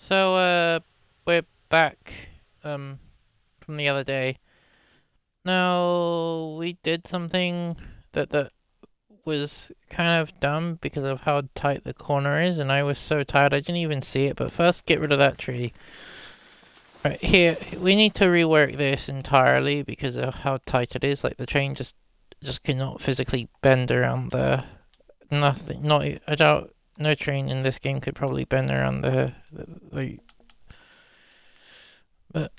So, we're back, from the other day. Now, we did something that was kind of dumb because of how tight the corner is, and I was so tired I didn't even see it, but first get rid of that tree. Right, here, we need to rework this entirely because of how tight it is, like the train just cannot physically bend around there. Nothing, not, I doubt, no train in this game could probably bend around the but,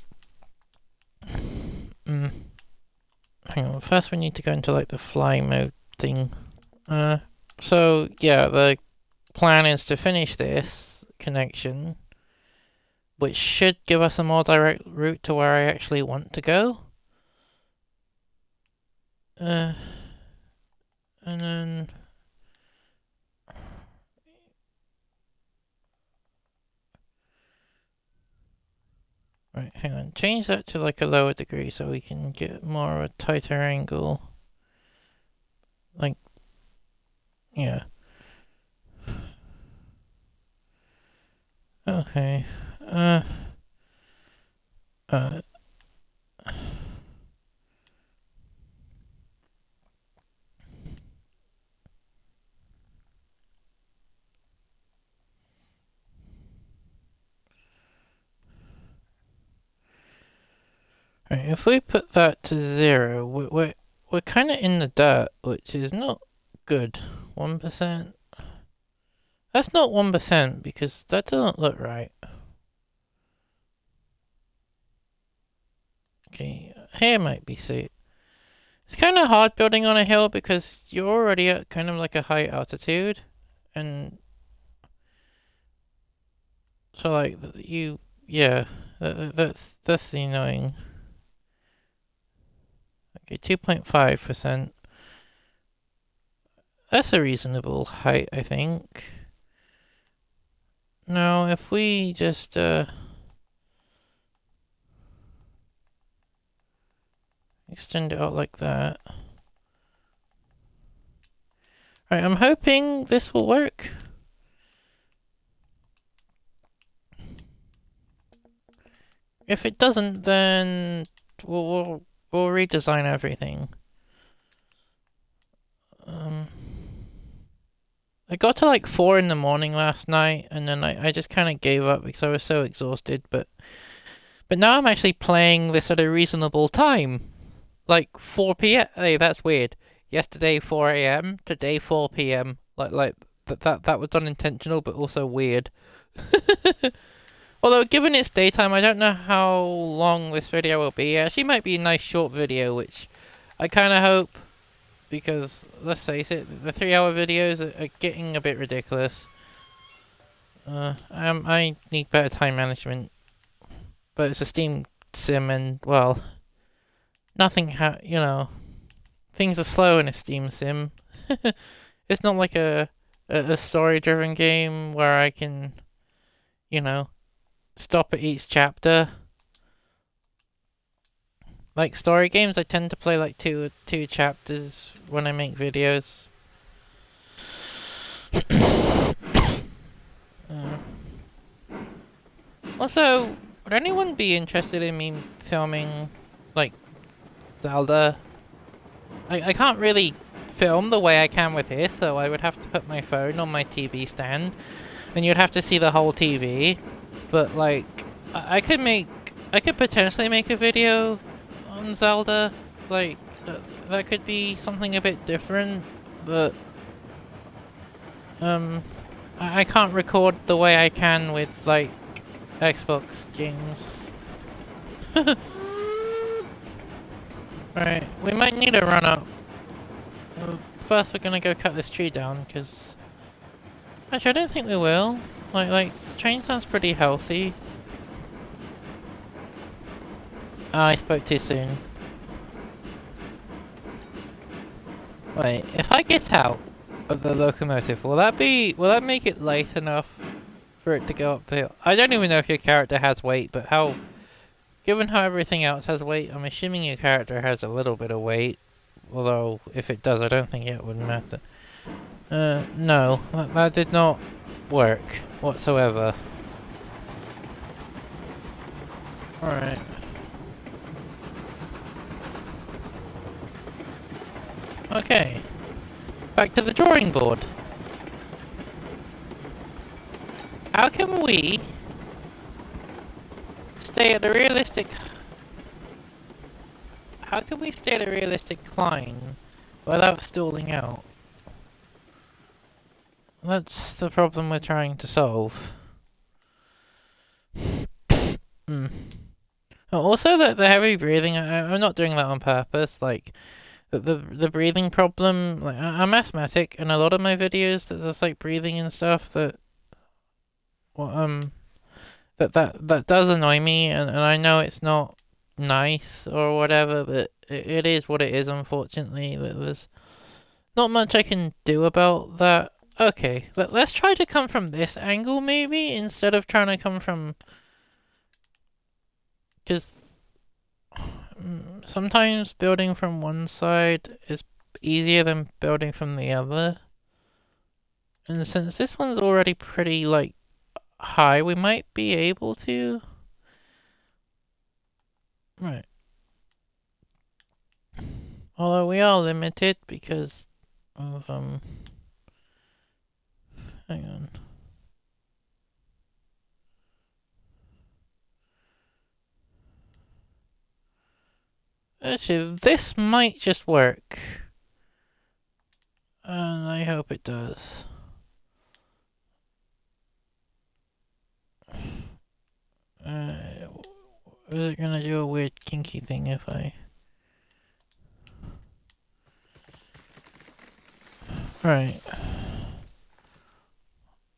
mm, hang on, first we need to go into like the fly mode thing. So yeah, the plan is to finish this connection, which should give us a more direct route to where I actually want to go. And then... Right, hang on. Change that to like a lower degree so we can get more of a tighter angle. Like, yeah. Okay. Uh. Right, if we put that to 0, we're kind of in the dirt, which is not good. 1%. That's not 1% because that doesn't look right. Okay, here might be safe. It's kind of hard building on a hill because you're already at kind of like a high altitude, and so like yeah, that's the annoying. Okay, 2.5%. That's a reasonable height, I think. Now, if we just extend it out like that. Right, I'm hoping this will work. If it doesn't, then we'll redesign everything. I got to like 4 in the morning last night, and then I just kind of gave up because I was so exhausted. But now I'm actually playing this at a reasonable time, like 4 p.m. Hey, that's weird. Yesterday 4 a.m. Today 4 p.m. Like that was unintentional, but also weird. Although given it's daytime, I don't know how long this video will be. It actually might be a nice short video, which I kind of hope. Because, let's face it, the 3-hour videos are getting a bit ridiculous. I need better time management. But it's a Steam sim and, well, nothing things are slow in a Steam sim. It's not like a story-driven game where I can, stop at each chapter. Like story games, I tend to play like two chapters when I make videos. Also, would anyone be interested in me filming like Zelda? I can't really film the way I can with this, so I would have to put my phone on my TV stand, and you'd have to see the whole TV. But like, I could potentially make a video on Zelda, like, that could be something a bit different, but, I can't record the way I can with, like, Xbox games. Right, we might need a run up. First we're gonna go cut this tree down, because... Actually, I don't think we will. Like, train sounds pretty healthy. I spoke too soon. Wait, if I get out of the locomotive, will that make it light enough for it to go up the hill? I don't even know if your character has weight, but given how everything else has weight, I'm assuming your character has a little bit of weight. Although, if it does, I don't think it would matter. No, that did not work whatsoever. Alright. Okay. Back to the drawing board. How can we stay at a realistic... How can we stay at a realistic climb without stalling out? That's the problem we're trying to solve. Also, the heavy breathing, I'm not doing that on purpose, like, the breathing problem, like, I'm asthmatic, and a lot of my videos, there's like breathing and stuff that, well, that does annoy me, and I know it's not nice or whatever, but it is what it is, unfortunately. There's not much I can do about that. Okay, let's try to come from this angle, maybe, instead of trying to come from... Because sometimes building from one side is easier than building from the other. And since this one's already pretty, like, high, we might be able to... Right. Although we are limited because of, hang on. Actually, this might just work. And I hope it does. Is it gonna do a weird kinky thing if I... Right.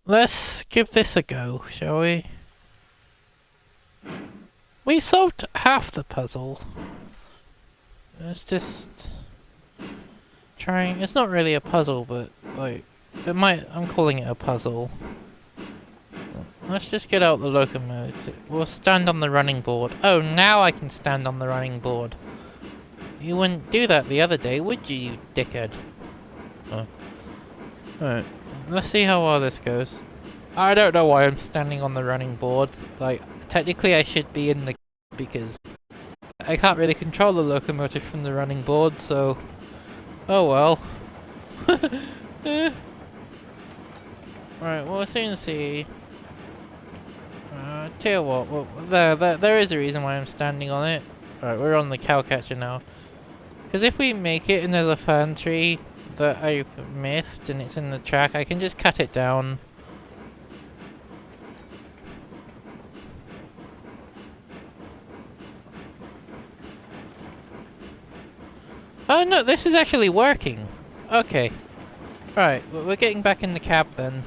Let's give this a go, shall we? We solved half the puzzle. It's just... trying... It's not really a puzzle, but, like... It might... I'm calling it a puzzle. Let's just get out the locomotive. We'll stand on the running board. Oh, now I can stand on the running board. You wouldn't do that the other day, would you, you dickhead? Oh. Alright. Let's see how well this goes. I don't know why I'm standing on the running board. Like, technically I should be in the... because I can't really control the locomotive from the running board, so... Oh well. Right, we'll soon see. Tell you what, well, there is a reason why I'm standing on it. Right, we're on the cowcatcher now. Because if we make it and there's a fern tree that I've missed and it's in the track, I can just cut it down. Oh no, this is actually working. Okay. Right, we're getting back in the cab then.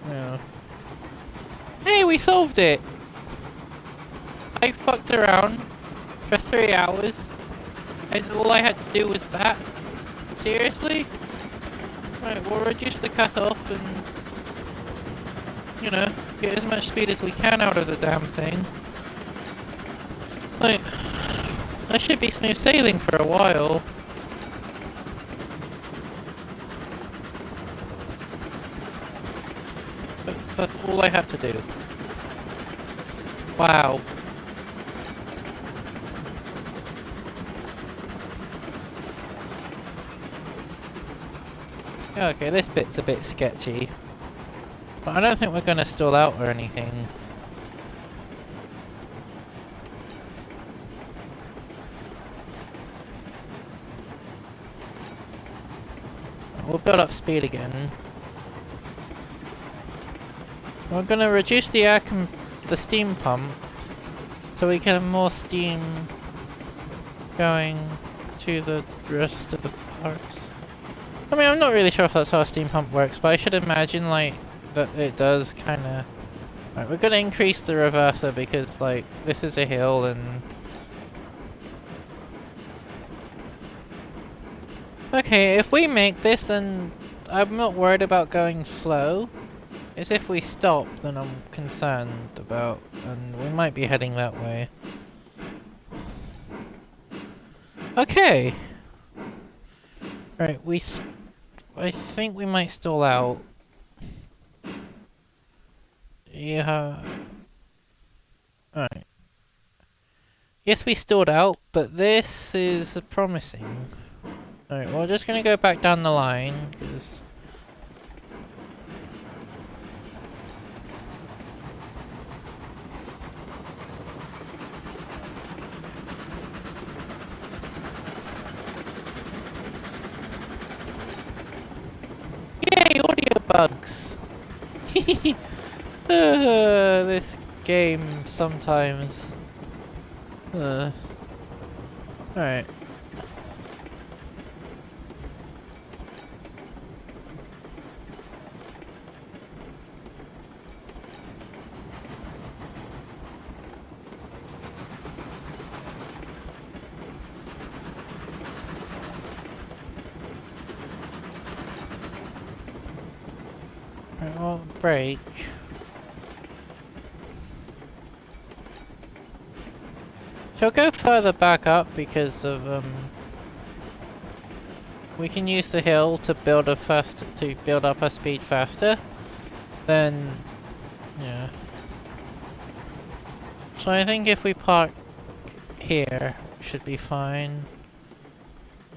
Yeah. Hey, we solved it! I fucked around for 3 hours, and all I had to do was that. Seriously? Right, we'll reduce the cutoff and, you know, get as much speed as we can out of the damn thing. Like, that should be smooth sailing for a while. That's all I had to do. Wow. Okay, this bit's a bit sketchy. But I don't think we're gonna stall out or anything. We'll build up speed again. We're gonna reduce the steam pump so we can have more steam going to the rest of the parts. I mean, I'm not really sure if that's how a steam pump works, but I should imagine, like, that it does kinda... Right, we're gonna increase the reverser because, like, this is a hill and... Okay, if we make this, then I'm not worried about going slow. It's if we stop, then I'm concerned about, and we might be heading that way. Okay! Right, I think we might stall out. Yeah. Alright. Yes, we stalled out, but this is promising. Alright, well, we're just gonna go back down the line, because... Yay, audio bugs! This game sometimes... Alright. Alright, well, break. She'll go further back up because of, we can use the hill to build up our speed faster. Then, yeah. So I think if we park here, we should be fine.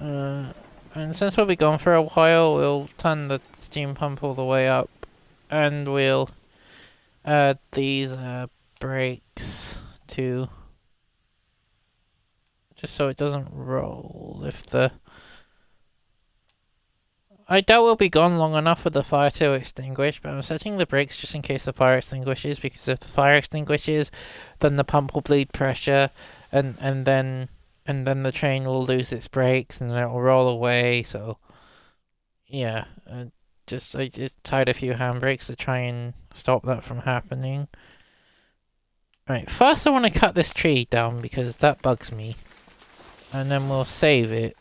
And since we'll be gone for a while, we'll turn the steam pump all the way up. And we'll add these, brakes to... just so it doesn't roll if the... I doubt we'll be gone long enough for the fire to extinguish, but I'm setting the brakes just in case the fire extinguishes, because if the fire extinguishes, then the pump will bleed pressure, and then the train will lose its brakes, and then it will roll away, so... yeah, I just tied a few handbrakes to try and stop that from happening. Right, first I want to cut this tree down, because that bugs me. And then we'll save it.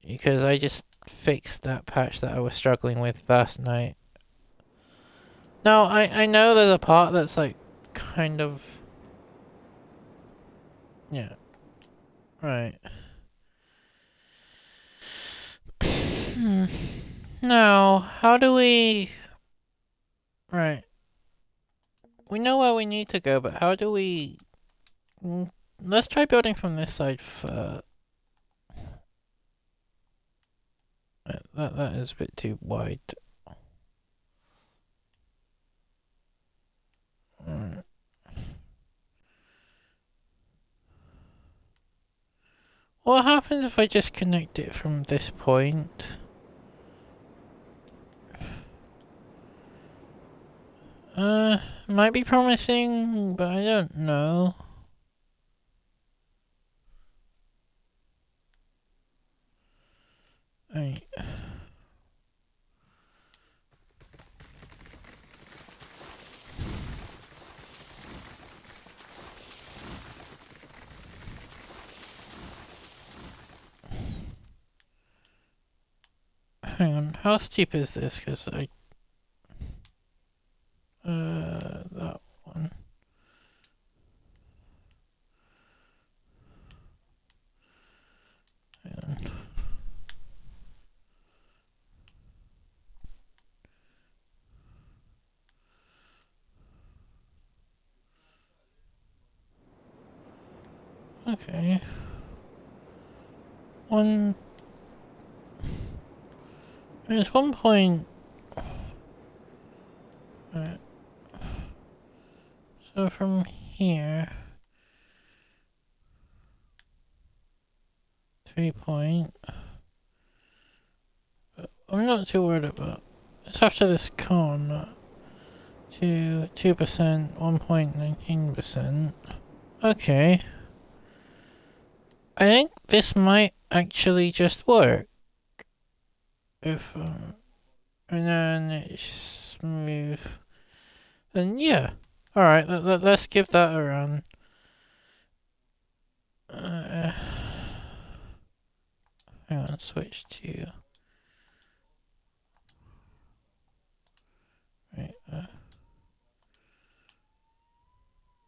Because I just fixed that patch that I was struggling with last night. Now, I know there's a part that's like, kind of... yeah. Right. Now, how do we... right. We know where we need to go, but how do we... let's try building from this side first. That is a bit too wide. Right. What happens if I just connect it from this point? Might be promising, but I don't know. Right. Hang on, how steep is this? Because I... that one. Hang on. Okay. There's one point... right. So from here... 3 point... I'm not too worried about... it's after this cone. 2%, 1.19%. Okay. I think this might actually just work. If, and then it's smooth. Then yeah. Alright, let's give that a run. Hang on, switch to... right,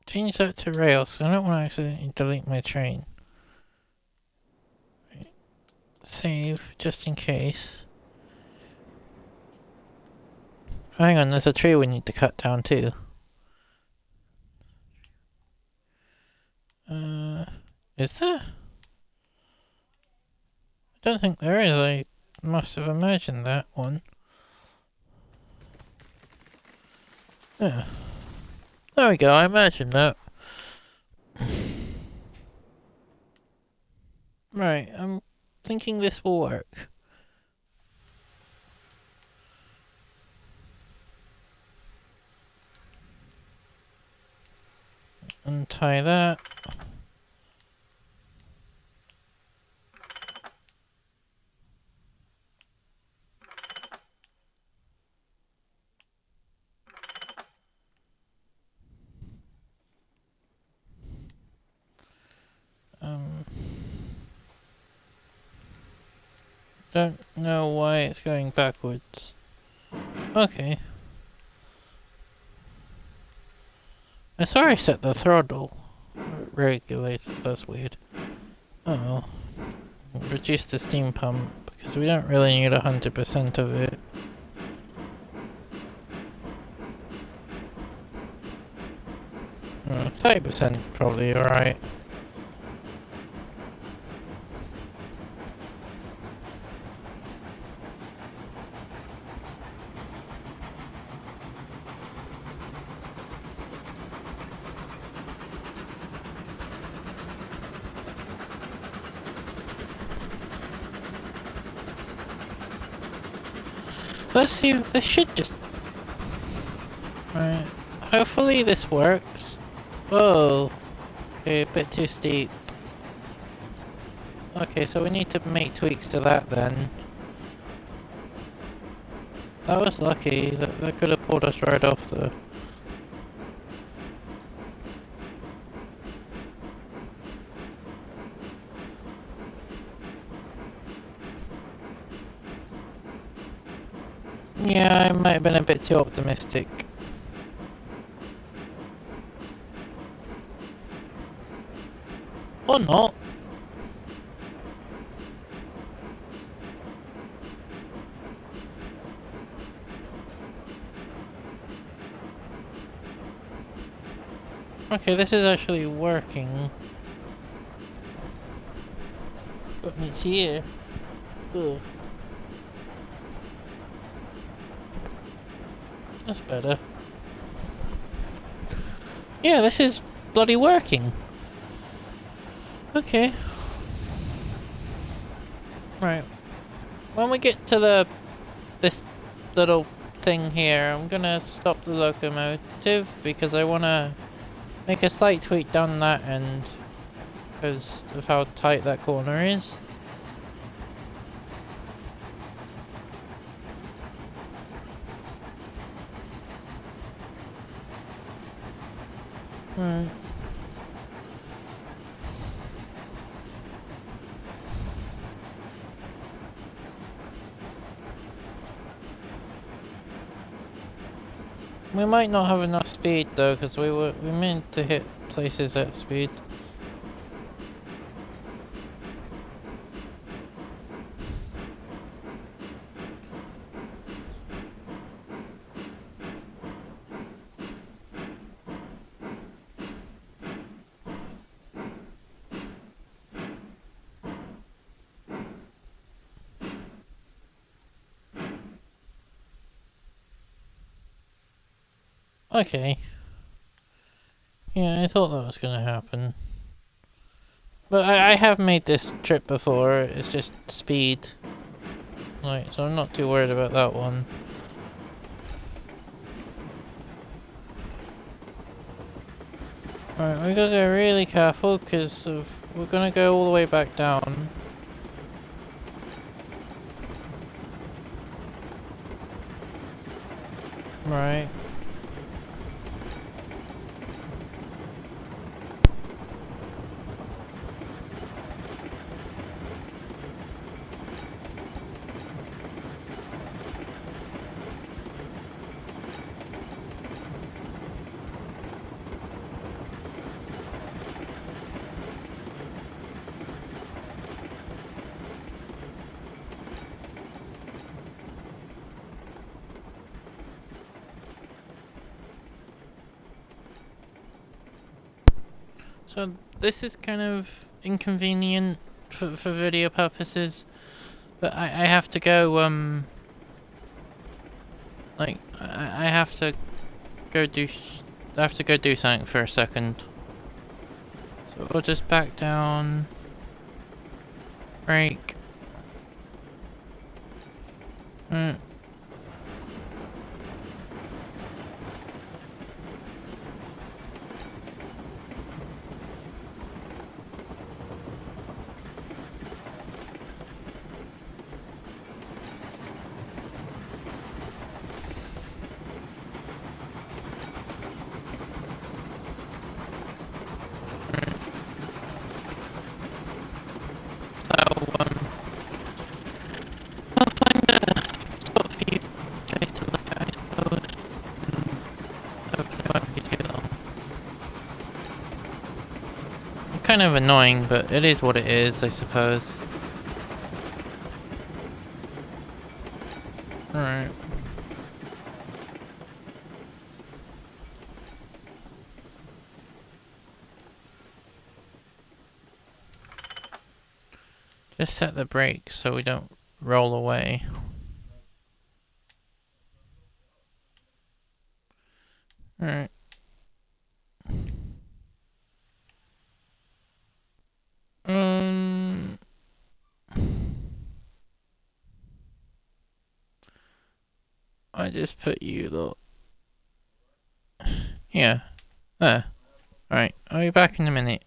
change that to rails, so I don't want to accidentally delete my train. Right. Save, just in case. Hang on, there's a tree we need to cut down too. Is there? I don't think there is. I must have imagined that one. Yeah. There we go, I imagined that. Right, I'm thinking this will work. Untie that. Don't know why it's going backwards. Okay. I saw I set the throttle regulator. That's weird. Oh. Reduce the steam pump because we don't really need 100% of it. Oh, 30% probably alright. Let's see, this should just... Right. Hopefully this works. Whoa. Okay, a bit too steep. Okay, so we need to make tweaks to that then. That was lucky. That could have pulled us right off the... Yeah, I might have been a bit too optimistic. Or not. Okay, this is actually working. Got me here. Ugh. That's better. Yeah, this is bloody working. Okay. Right. When we get to this little thing here, I'm gonna stop the locomotive because I wanna make a slight tweak down that end because of how tight that corner is. Right. We might not have enough speed though, because we meant to hit places at speed. Okay. Yeah, I thought that was gonna happen. But I have made this trip before, it's just speed. Like, so I'm not too worried about that one. Alright, we gotta go really careful because we're gonna go all the way back down. Right. So this is kind of inconvenient for video purposes, but I have to go, like, I have to go do, I have to go do something for a second. So we'll just back down, break. Kind of annoying, but it is what it is, I suppose. Alright. Just set the brakes so we don't roll away. Alright. I just put you the... Yeah. There. Alright, I'll be back in a minute.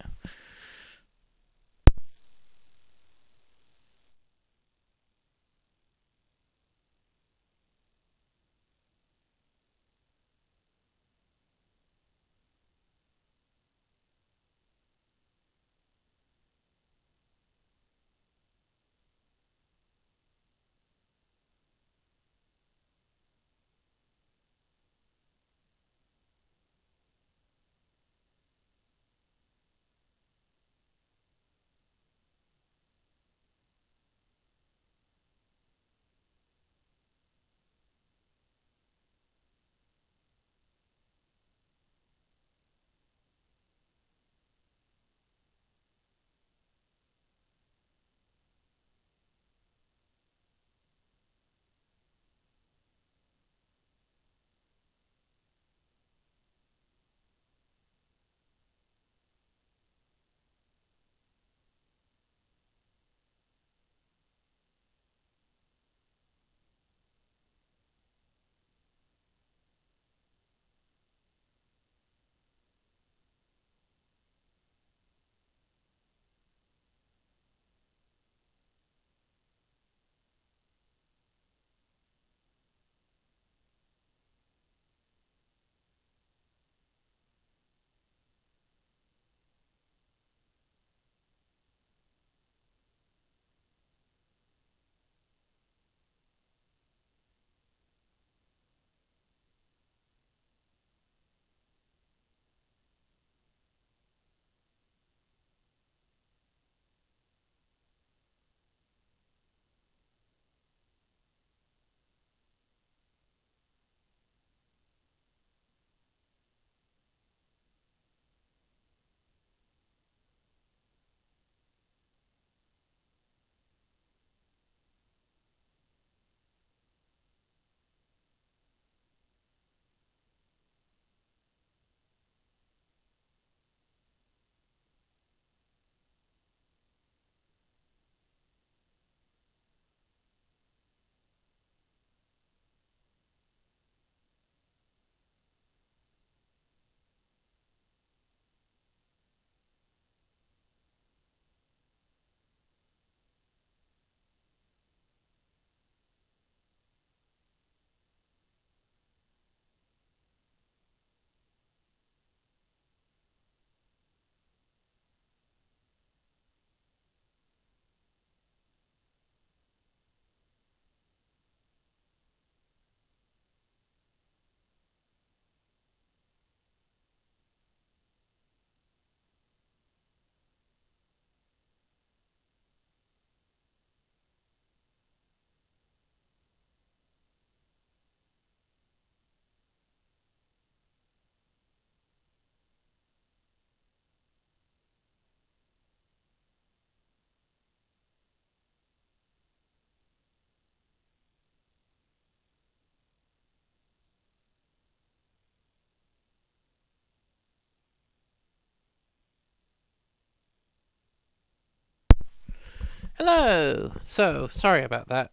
Hello! So, sorry about that.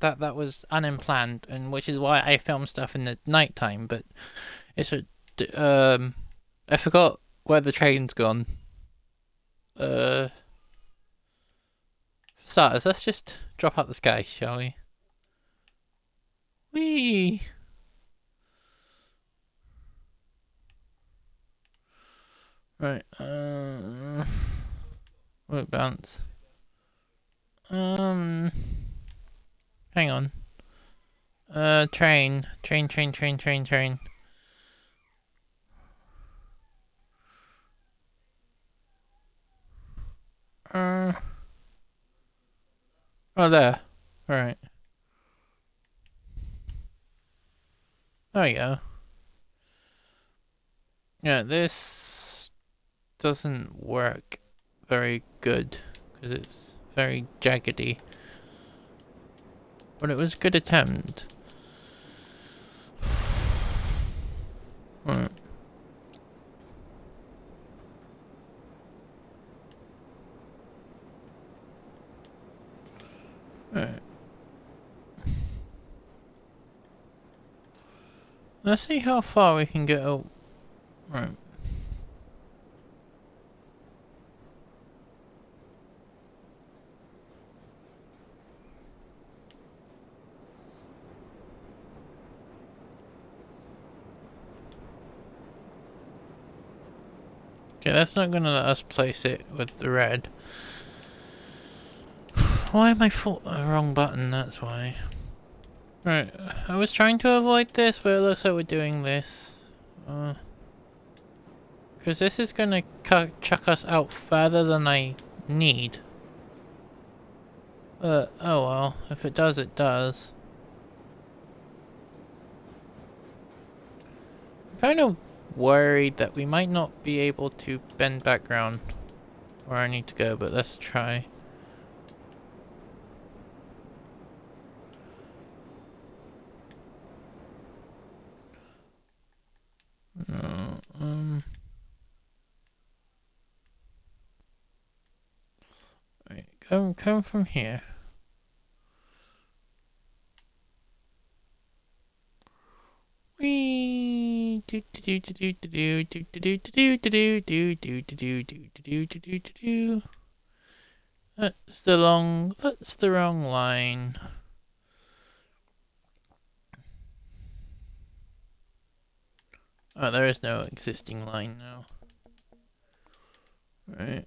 That was unplanned, and which is why I film stuff in the nighttime, but it's I forgot where the train's gone. For starters, let's just drop out the sky, shall we? Whee! Right, won't bounce. Hang on. Train. Uh, oh, there. Alright. There we go. Yeah, this doesn't work very good because it's very jaggedy. But it was a good attempt. Right. Right. Let's see how far we can get. Oh, right. Okay, that's not gonna let us place it with the red. Why am I wrong button? That's why. Right, I was trying to avoid this, but it looks like we're doing this. Because this is gonna chuck us out further than I need. Oh well, if it does, it does. I'm kind of worried that we might not be able to bend back round where I need to go, but let's try. No, right, come from here. Wee do do do do do do do do do do do do do do do do do do. That's the wrong line. Oh, there is no existing line now. Right.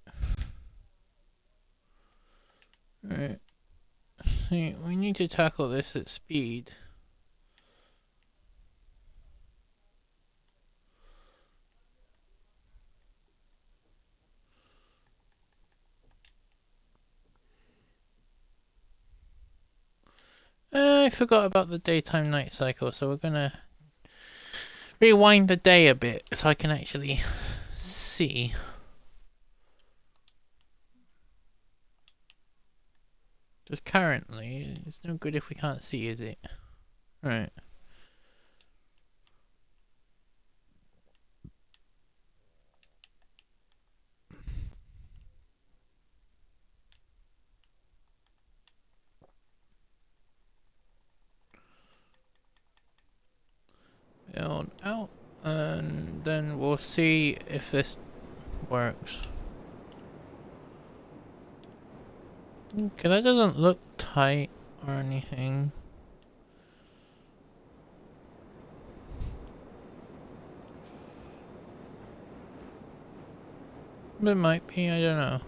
Right. See, we need to tackle this at speed. I forgot about the daytime night cycle, so we're gonna rewind the day a bit so I can actually see. Because currently, it's no good if we can't see, is it? Right. Build out, and then we'll see if this works. Okay, that doesn't look tight or anything. It might be, I don't know.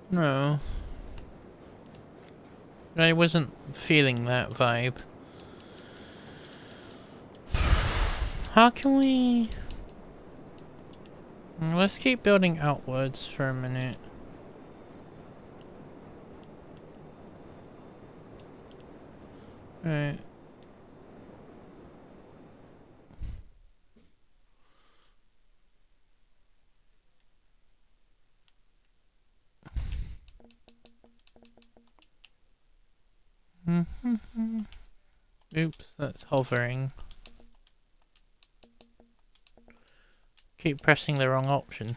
No. I wasn't feeling that vibe. How can we... Let's keep building outwards for a minute. Right. Oops, that's hovering. Keep pressing the wrong option.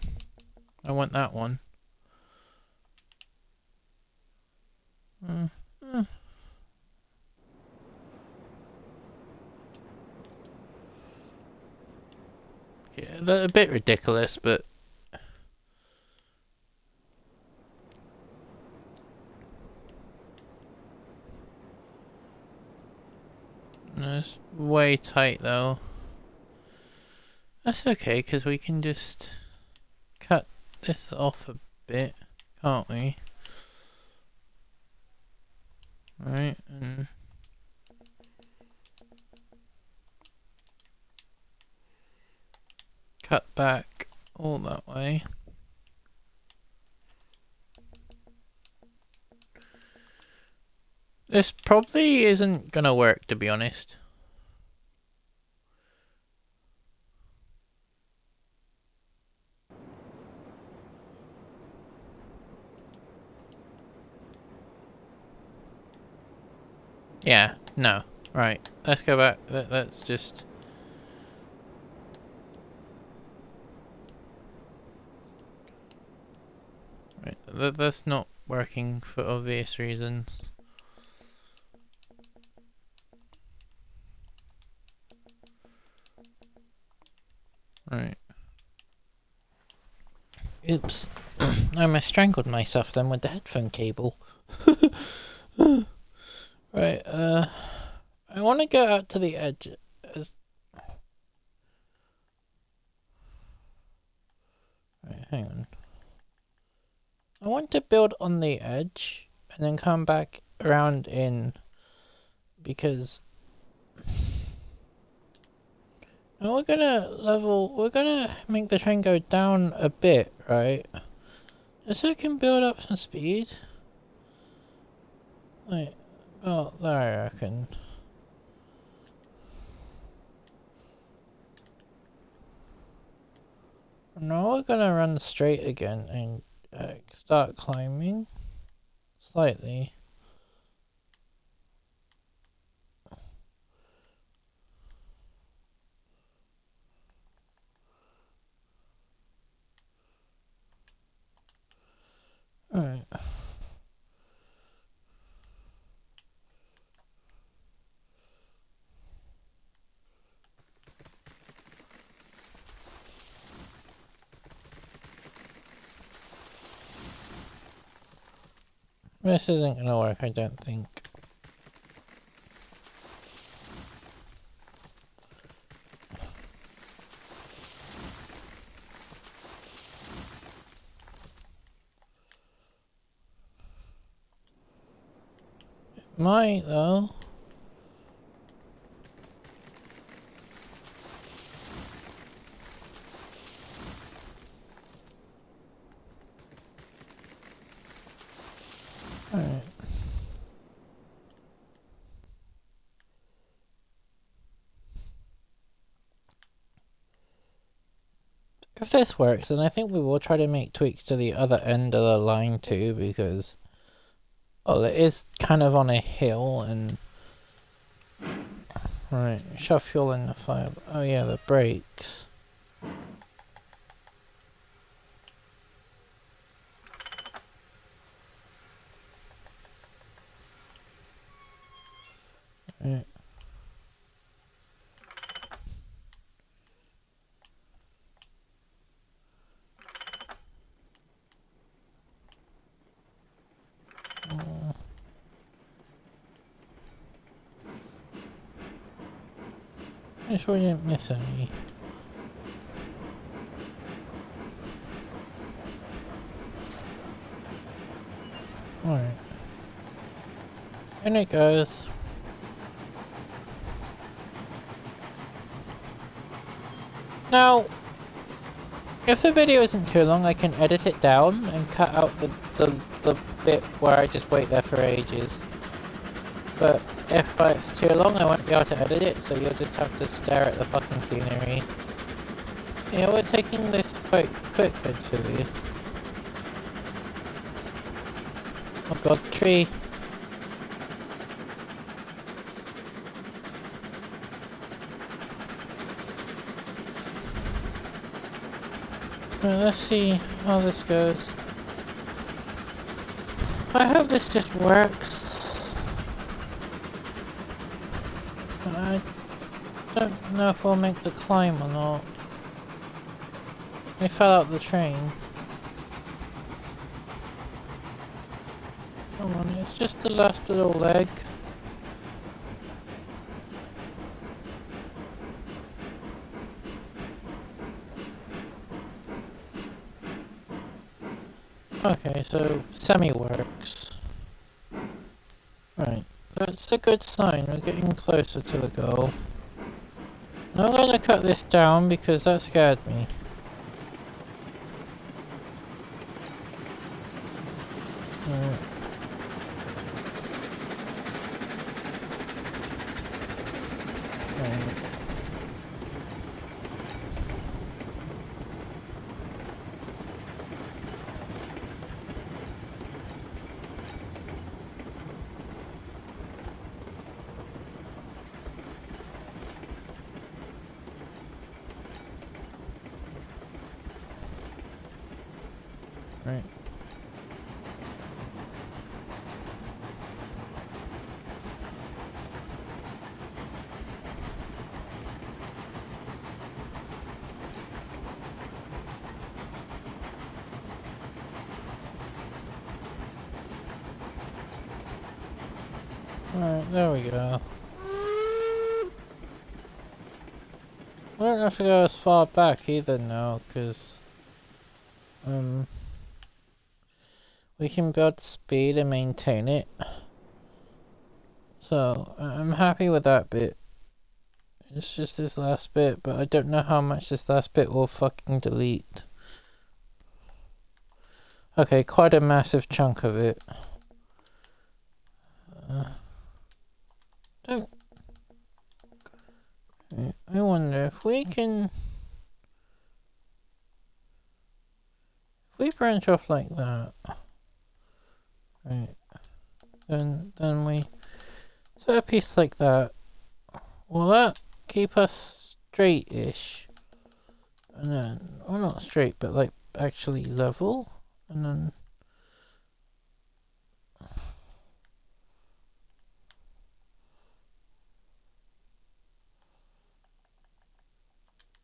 I want that one. Yeah, they're a bit ridiculous, but it's way tight though. That's okay, because we can just cut this off a bit, can't we? Right, and cut back all that way. This probably isn't gonna work, to be honest. Yeah, no. Right, let's go back. Let's just... Right, that's not working for obvious reasons. Right. Oops. I almost strangled myself then with the headphone cable. Right, I want to go out to the edge. Right, hang on. I want to build on the edge and then come back around in, because now we're gonna make the train go down a bit, right? Just so I can build up some speed. Wait, oh, there I reckon. Now we're gonna run straight again and start climbing slightly. Alright. This isn't gonna work, I don't think. It might though. Alright. If this works, then I think we will try to make tweaks to the other end of the line too, because well, it is kind of on a hill and right, shove fuel in the fire. Oh yeah, the brakes. Right. Make sure we didn't miss any. Alright. In it goes. Now, if the video isn't too long, I can edit it down and cut out the bit where I just wait there for ages. But if it's too long, I won't be able to edit it, so you'll just have to stare at the fucking scenery. Yeah, we're taking this quite quick, actually. Oh god, tree. Well, let's see how this goes. I hope this just works. I don't know if we'll make the climb or not. We fell out the train. Come on, it's just the last little leg. Okay, so semi works. Right, that's a good sign. We're getting closer to the goal. I'm not gonna cut this down because that scared me. Right. Right. Right. Alright, there we go. We don't have to go as far back either now, because we can build speed and maintain it. So I'm happy with that bit. It's just this last bit, but I don't know how much this last bit will fucking delete. Okay, quite a massive chunk of it. Don't. I wonder if we can. If we branch off like that, right? Then we set a piece like that. Will that keep us straight-ish? And then, well, not straight, but like actually level, and then.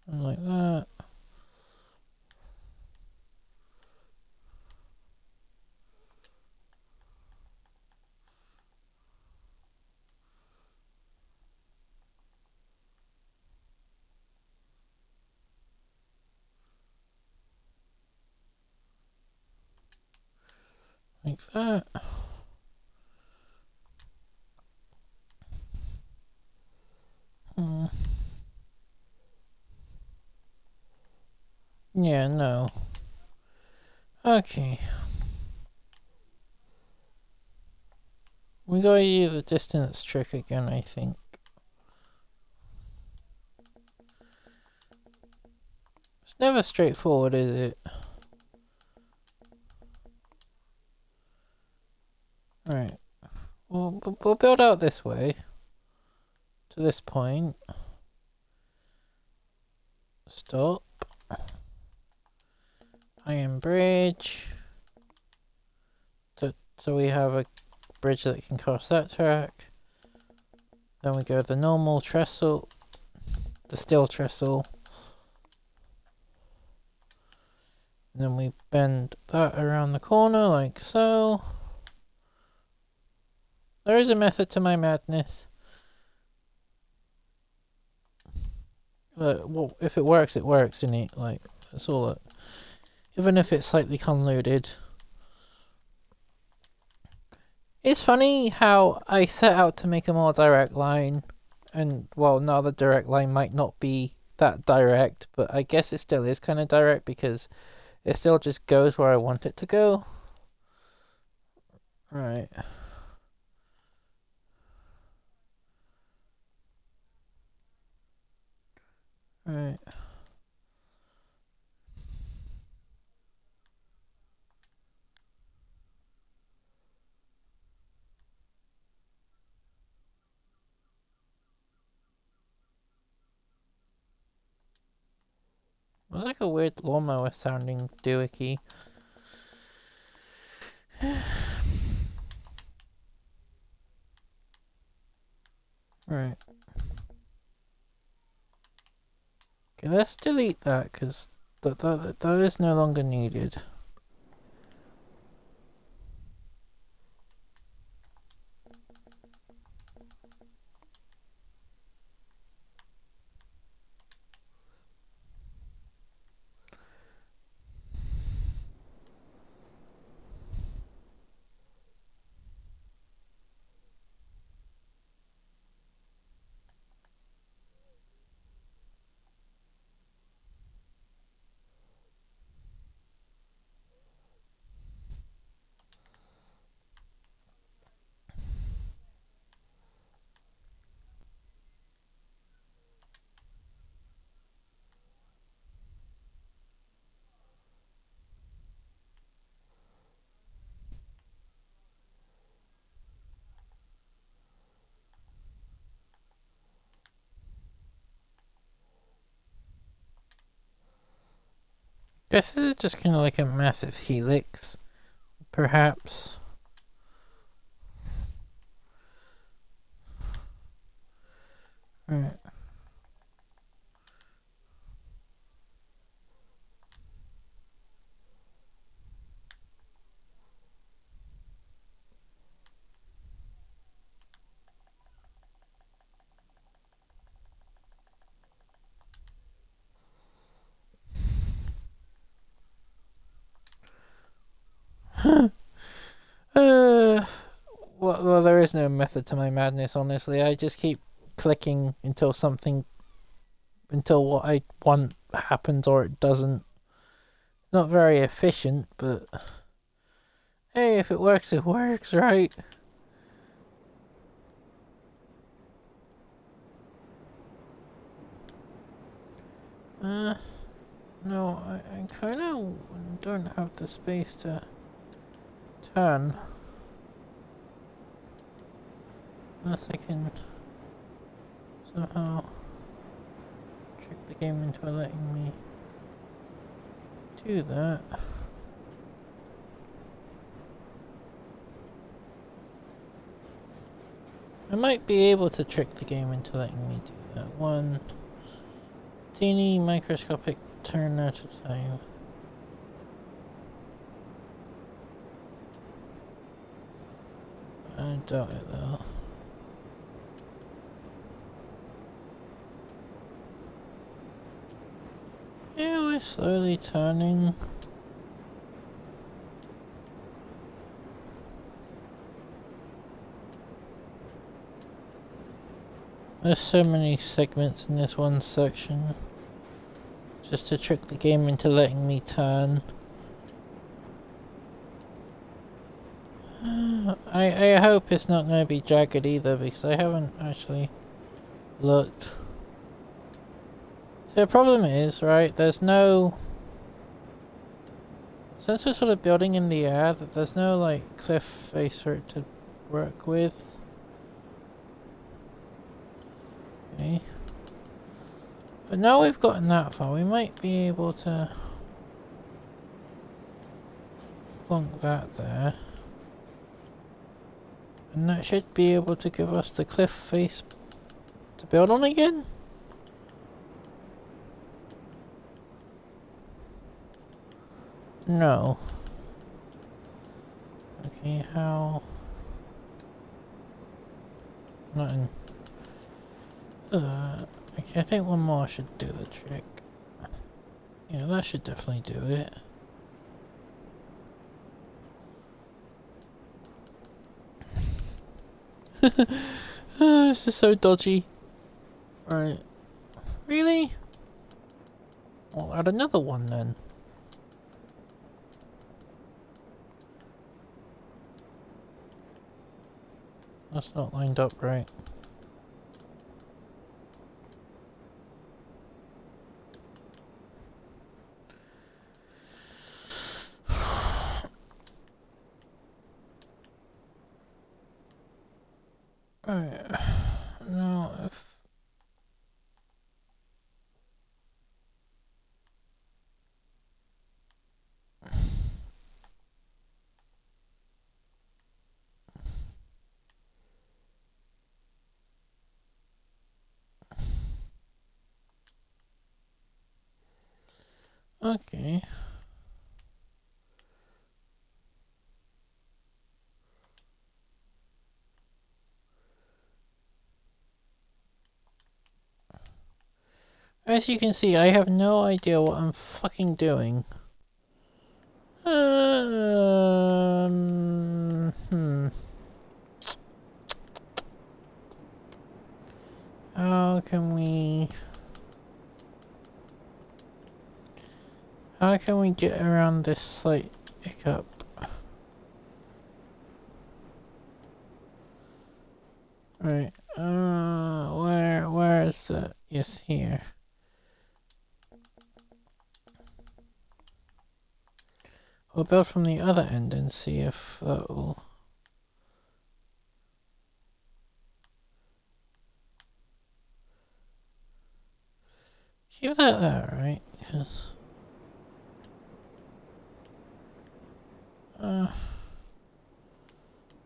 And like that. Like that. Yeah, no. Okay. We gotta use the distance trick again, I think. It's never straightforward, is it? Right. We'll build out this way. To this point. Stop. Iron bridge. So we have a bridge that can cross that track. Then we go the normal trestle. The steel trestle. And then we bend that around the corner like so. There is a method to my madness. Well, if it works, it works, innit? Like, that's all it. Even if it's slightly convoluted. It's funny how I set out to make a more direct line, and well, now the direct line might not be that direct, but I guess it still is kind of direct because it still just goes where I want it to go. Right. Right. was like a weird lawnmower sounding doohickey. Right. Okay, let's delete that because that is no longer needed. Guess this is just kind of like a massive helix, perhaps. Right. Well, there is no method to my madness, honestly. I just keep clicking until what I want happens or it doesn't. Not very efficient, but hey, if it works, it works, right? No, I kind of don't have the space to turn. Unless I can somehow trick the game into letting me do that. I might be able to trick the game into letting me do that. One teeny microscopic turn at a time. I doubt it though. Yeah, we're slowly turning. There's so many segments in this one section. Just to trick the game into letting me turn. I hope it's not going to be jagged either because I haven't actually looked. So the problem is, right, there's no... Since we're sort of building in the air, that there's no like cliff face for it to work with. Okay. But now we've gotten that far, we might be able to plonk that there. And that should be able to give us the cliff face to build on again? No. Okay, how... Not in... okay, I think one more should do the trick. Yeah, that should definitely do it. This is so dodgy. Right. Really? I'll add another one then. That's not lined up right. Right. Now, if... Okay. As you can see, I have no idea what I'm fucking doing. Hmm. How can we... How can we get around this slight hiccup? Right. Where is the... Yes, here. We'll build from the other end and see if that will... Keep that there, right? Yes.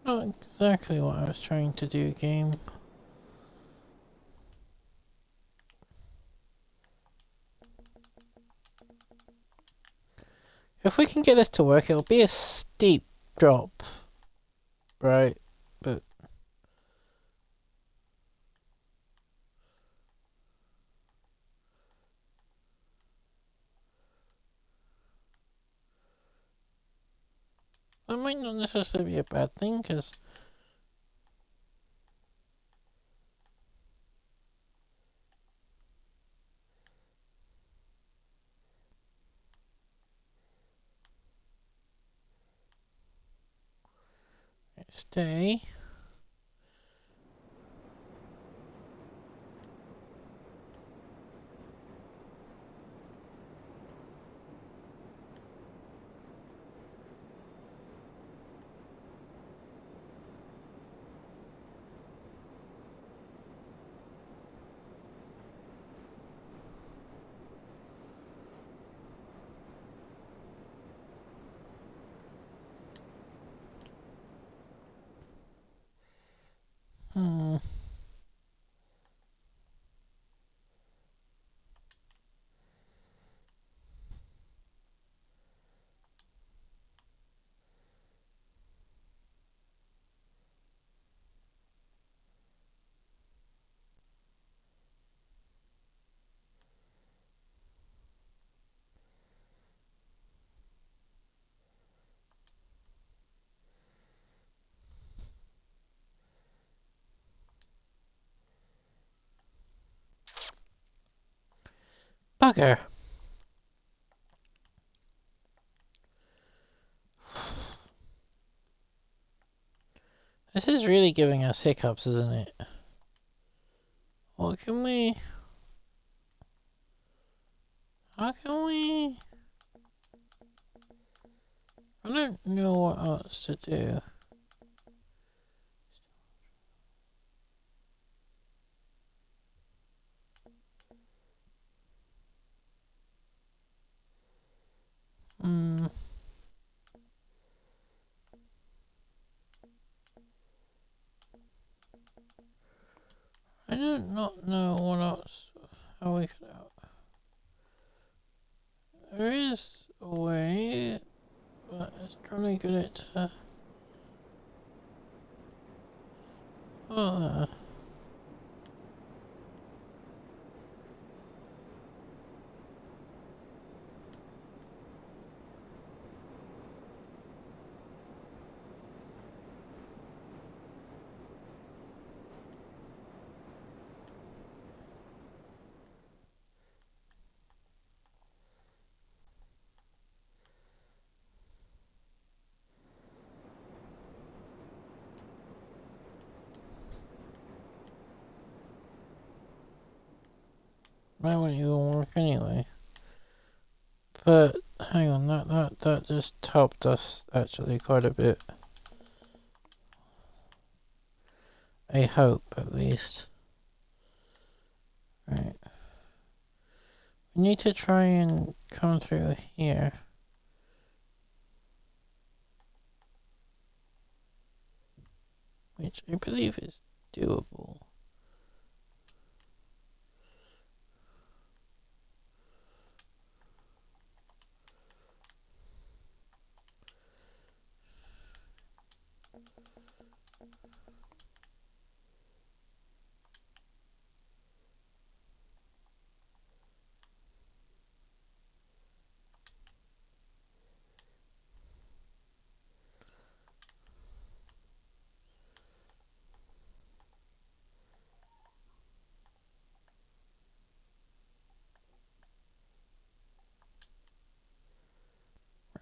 Not exactly what I was trying to do, game. If we can get this to work, it'll be a steep drop. Right? But... that might not necessarily be a bad thing, because... Stay. Hmm. Bugger. This is really giving us hiccups, isn't it? What can we... How can we... I don't know what else to do. Hmm. I do not know what else... How we could... There is a way, but it's trying to get it to... Oh, that wouldn't even work anyway. But hang on, that just helped us actually quite a bit. I hope, at least. Right. We need to try and come through here. Which I believe is doable.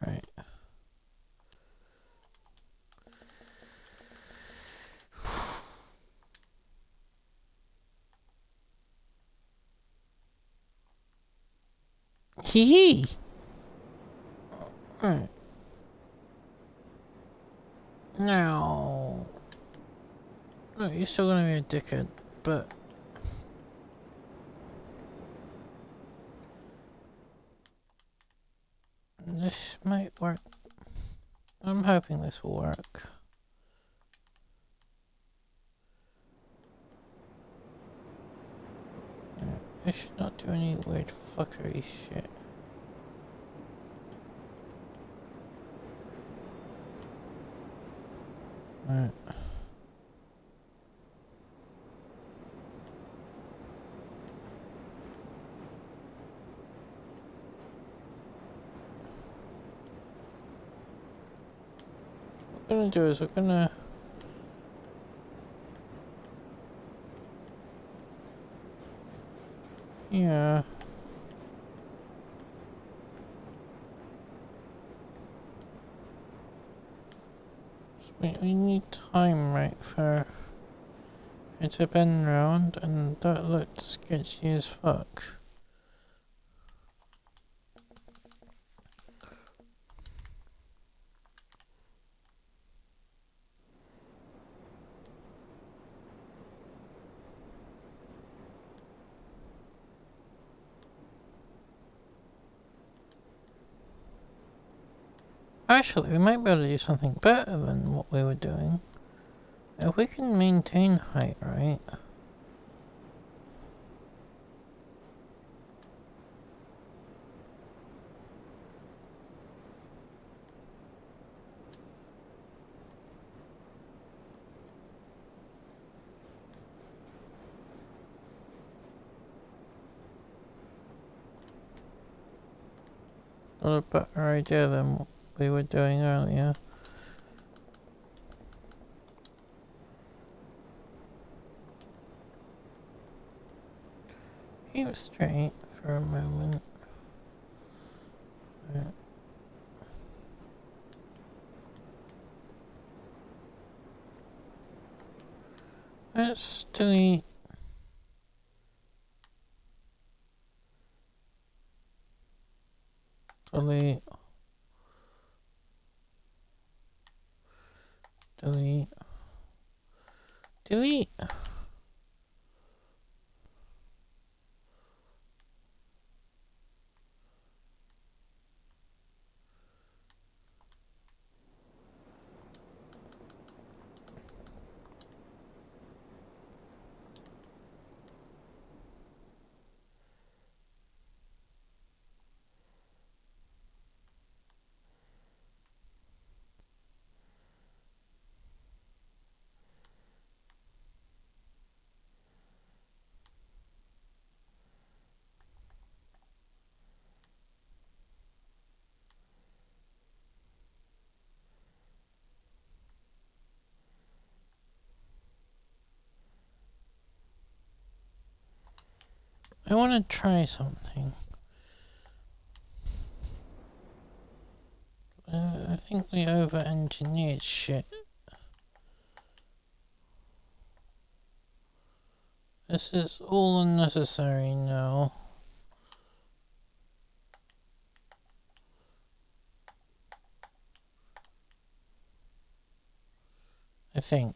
Right. Hee hee! Right. No. No, you're still gonna be a dickhead, but... This might work. I'm hoping this will work. I should not do any weird fuckery shit. Right. What we're gonna do is we're gonna... Yeah. We need time, right, for it to bend round, and that looks sketchy as fuck. Actually, we might be able to do something better than what we were doing. If we can maintain height, right? Got a better idea than what we were doing earlier. Keep straight for a moment. Right. Let's delete. Delete. Delete. Delete. I want to try something. I think we over-engineered shit. This is all unnecessary now. I think.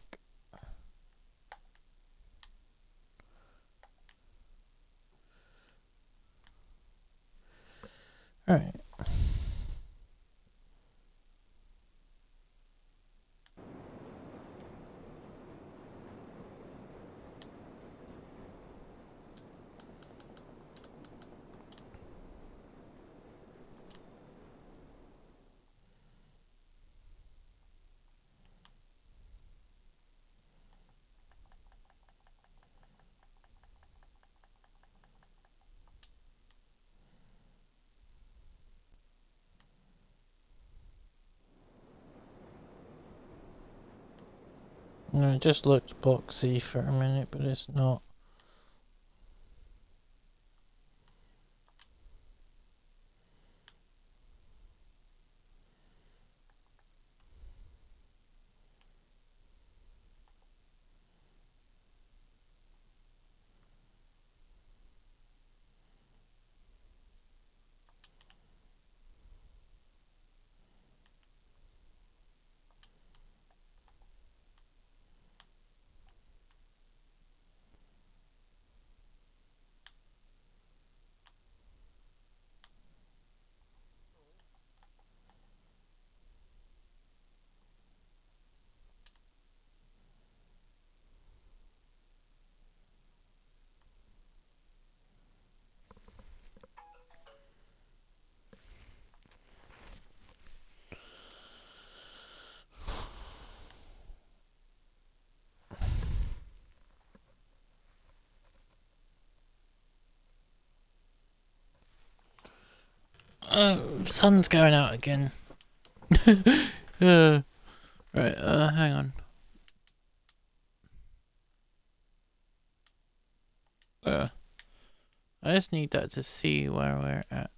Alright. No, it just looked boxy for a minute, but it's not. Sun's going out again. Right, hang on. I just need that to see where we're at.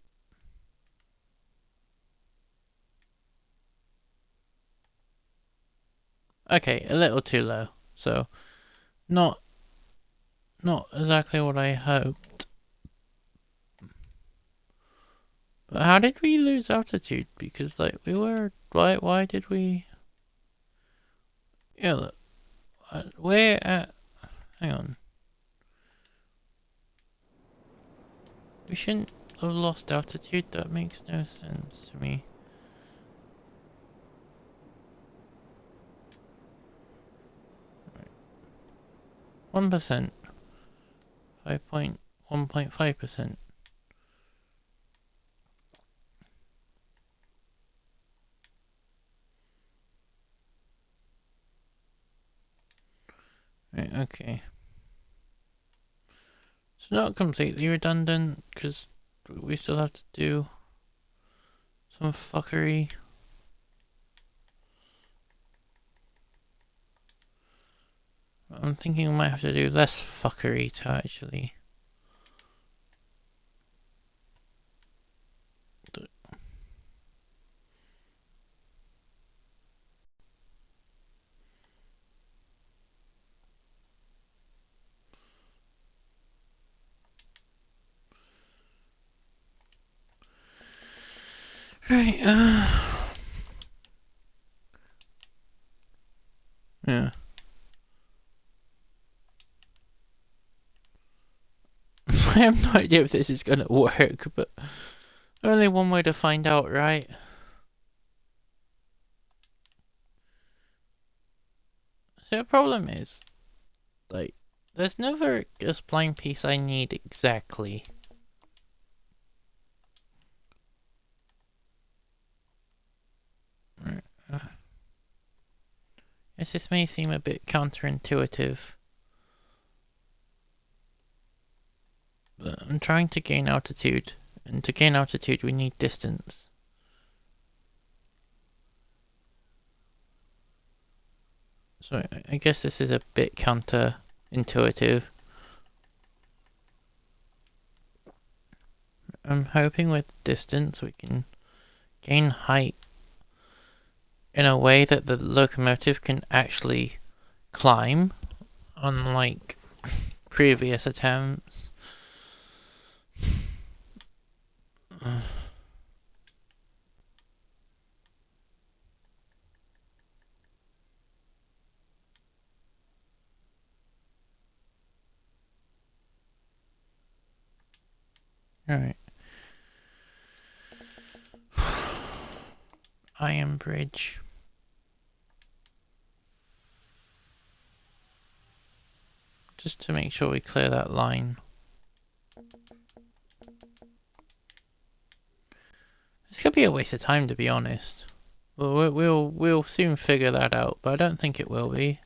Okay, a little too low. So, not exactly what I hoped. But how did we lose altitude? Because like we were, why did we? Yeah, look, we're at. Hang on. We shouldn't have lost altitude. That makes no sense to me. Right. 1%. 1.5%. Right, okay. It's not completely redundant, because we still have to do some fuckery. I'm thinking we might have to do less fuckery to actually... Right, yeah. I have no idea if this is gonna work, but only one way to find out, right? So the problem is, like, there's never a spline piece I need exactly. Right. Yes, this may seem a bit counterintuitive, but I'm trying to gain altitude, and to gain altitude we need distance. So I guess this is a bit counterintuitive. I'm hoping with distance we can gain height in a way that the locomotive can actually climb, unlike previous attempts. Alright. Iron bridge. Just to make sure we clear that line. This could be a waste of time, to be honest. Well, we'll soon figure that out, but I don't think it will be.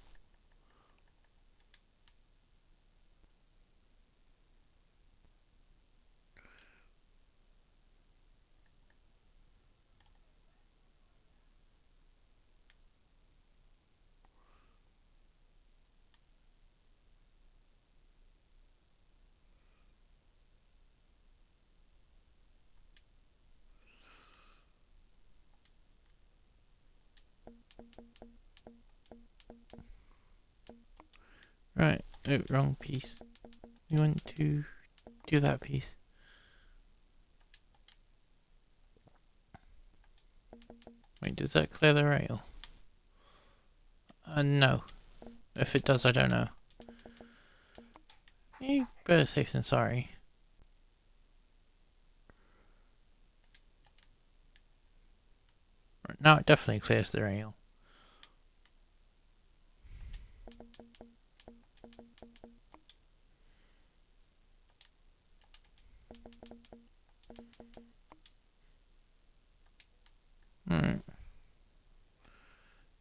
Right. Oh, wrong piece. We want to do that piece. Wait, does that clear the rail? No. If it does, I don't know. Better safe than sorry. Right, now it definitely clears the rail. Right.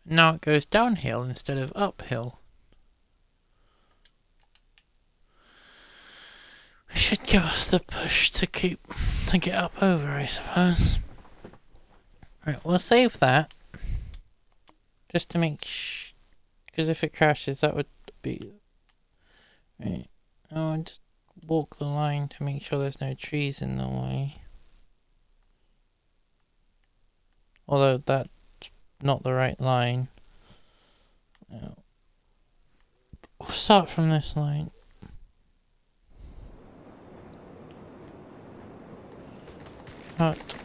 Now it goes downhill instead of uphill. It should give us the push to get up over, I suppose. Right, we'll save that. Just to make because if it crashes, that would be... Right. I'll just walk the line to make sure there's no trees in the way. Although that's not the right line. No. We'll start from this line. Cut.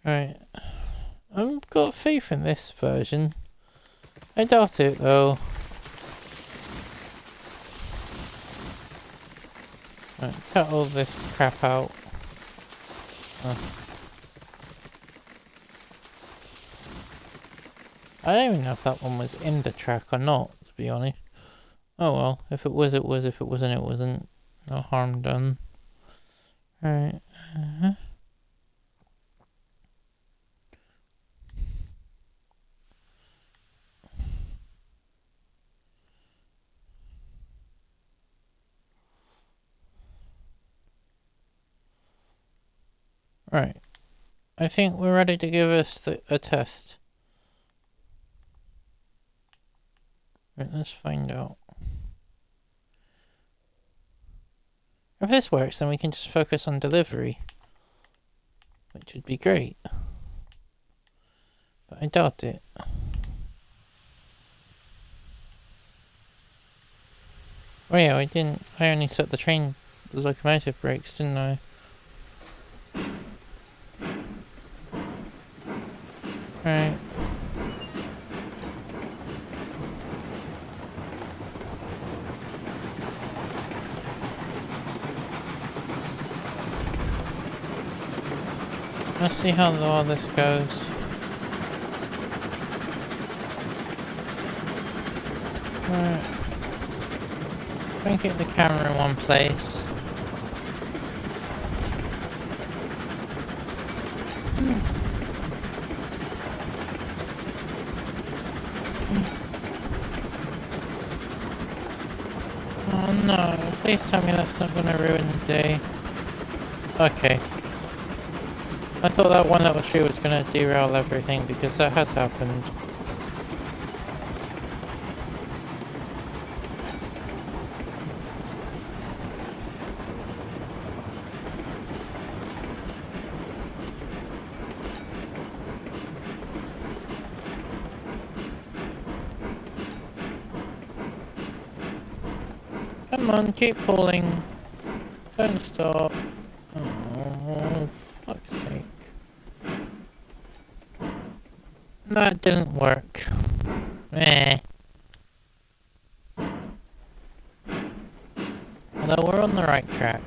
Right. I've got faith in this version. I doubt it though. Right, cut all this crap out. I don't even know if that one was in the track or not, to be honest. Oh well, if it was, it was. If it wasn't, it wasn't. No harm done. Right. Right. I think we're ready to give us a test. Right, let's find out. If this works, then we can just focus on delivery. Which would be great. But I doubt it. Oh yeah, I only set the locomotive brakes, didn't I? Right. Let's see how all this goes. Right. Try and get the camera in one place. Oh no, please tell me that's not gonna ruin the day. Okay. I thought that one little tree was gonna derail everything because that has happened. Come on, keep pulling. Don't stop. Oh, fuck's sake. That didn't work. Eh. Although we're on the right track.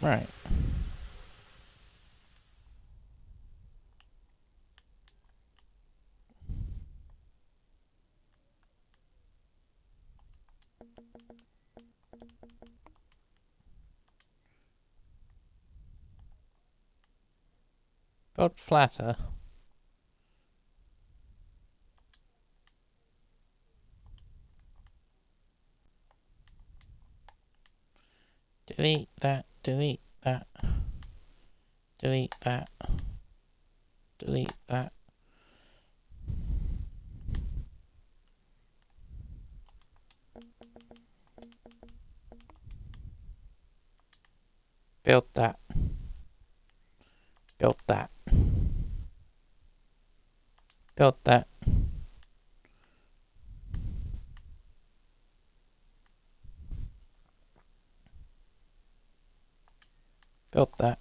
Right. Build flatter. Delete that, delete that. Delete that. Delete that. Build that. Build that. Build that. Build that.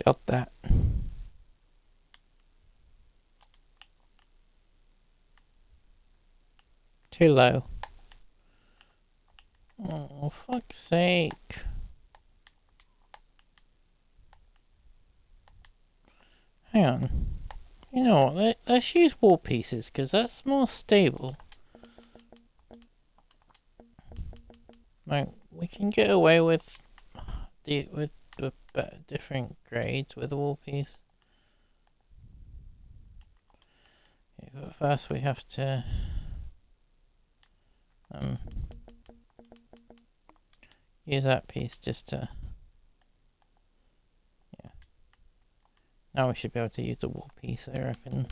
Build that. Too low. Oh, fuck's sake. Hang on. You know what, let's use wall pieces, because that's more stable. Like, we can get away with the different grades with a wall piece. Okay, but first we have to use that piece just to, yeah. Now we should be able to use the wall piece, I reckon.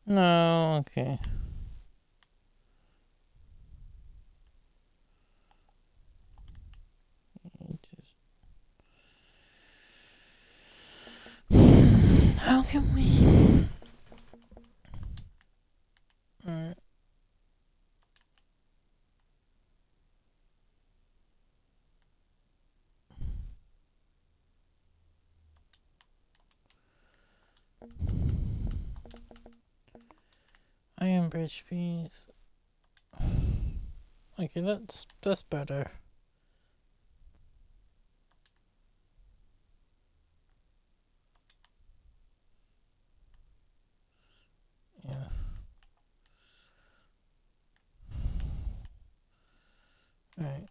No, okay. How can we? Alright. Iron bridge piece. Okay, that's better. Yeah. Alright.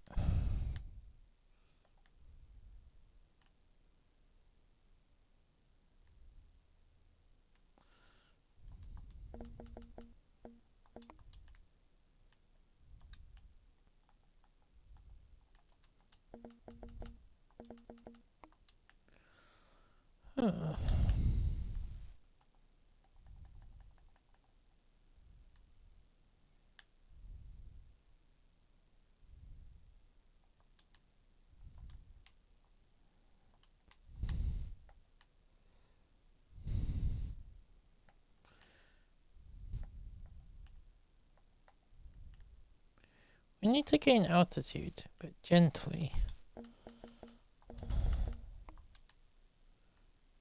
We need to gain altitude, but gently.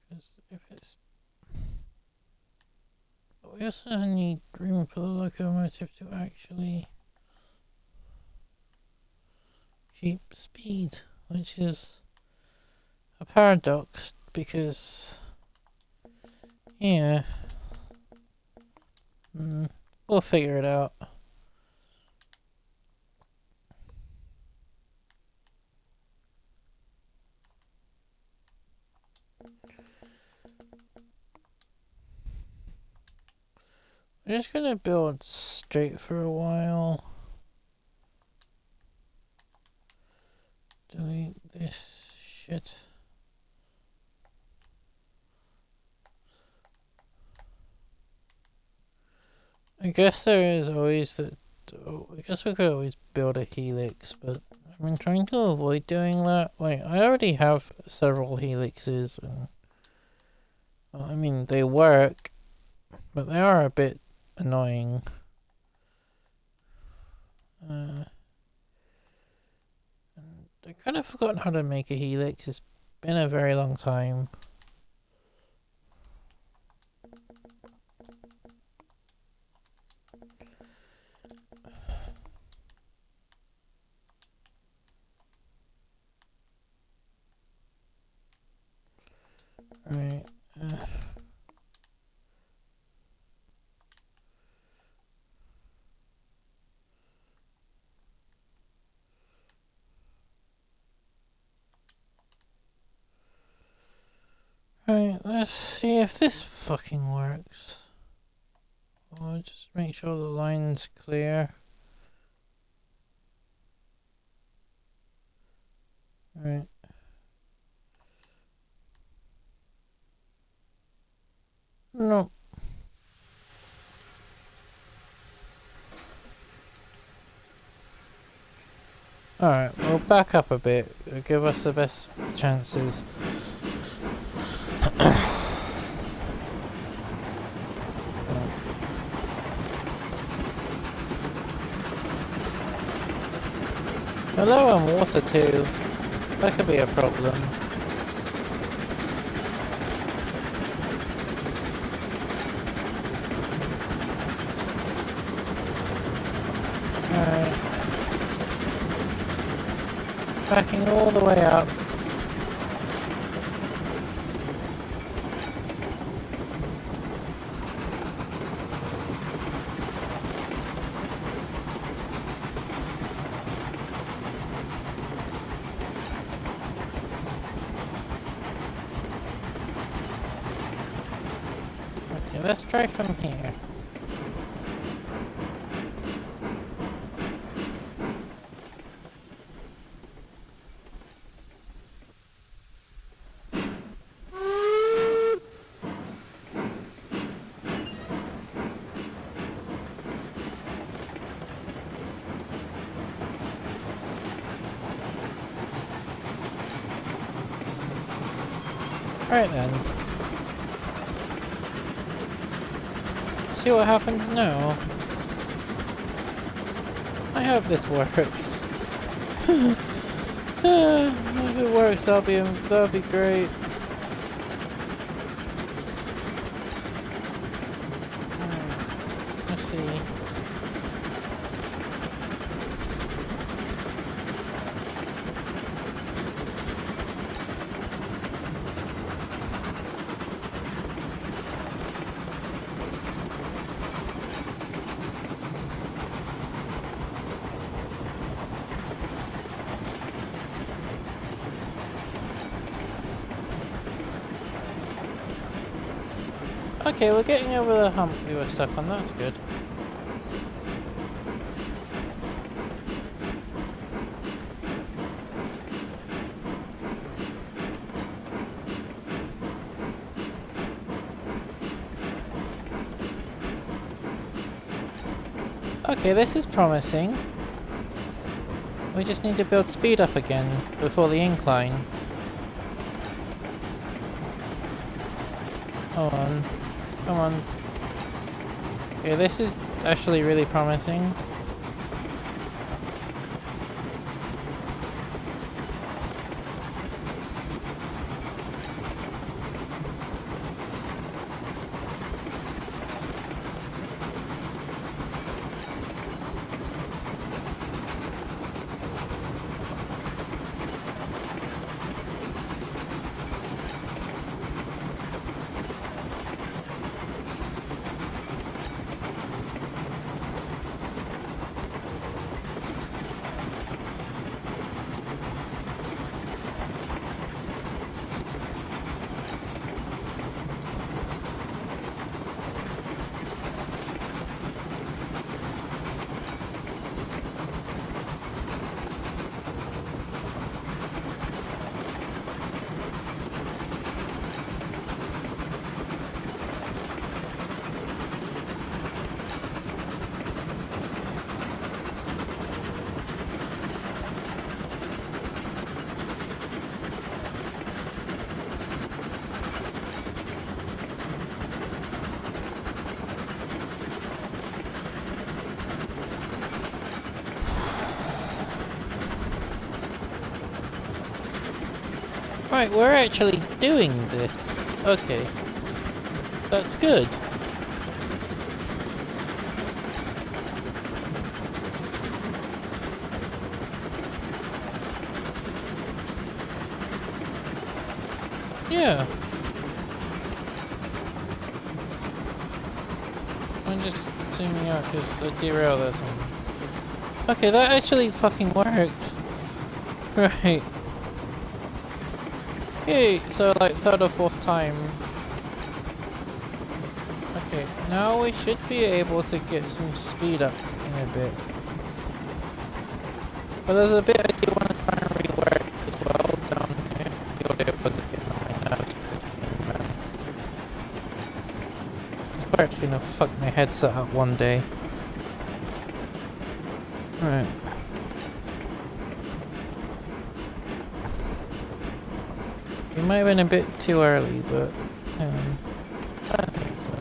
Because if it's... But we also need room for the locomotive to actually keep speed, which is a paradox, because... Yeah. We'll figure it out. I'm just gonna build straight for a while. Delete this shit. I guess there is always the... I guess we could always build a helix, but I've been trying to avoid doing that. Like, I already have several helixes, and... Well, I mean, they work, but they are a bit annoying. And I've kind of forgotten how to make a helix. It's been a very long time. Right. Right, let's see if this fucking works. I'll just make sure the line's clear. Right. No. Alright, we'll back up a bit. It'll give us the best chances. We're low on water too. That could be a problem. Alright. Backing all the way up. Okay, let's try from here. Right then. See what happens now. I hope this works. If it works, that'll be great. Let's see. Okay, we're getting over the hump we were stuck on, that's good. Okay, this is promising. We just need to build speed up again before the incline. Come on. Come on. Okay, this is actually really promising. Right, we're actually doing this. Okay. That's good. Yeah. I'm just zooming out because I derailed or something. Okay, that actually fucking worked. Right. Yay! So like third or fourth time. Okay, now we should be able to get some speed up in a bit. But there's a bit I do want to try and rework as well down here. You'll be able to get on my nerves. I swear it's gonna fuck my headset up one day. Right. It might have been a bit too early, but I think so.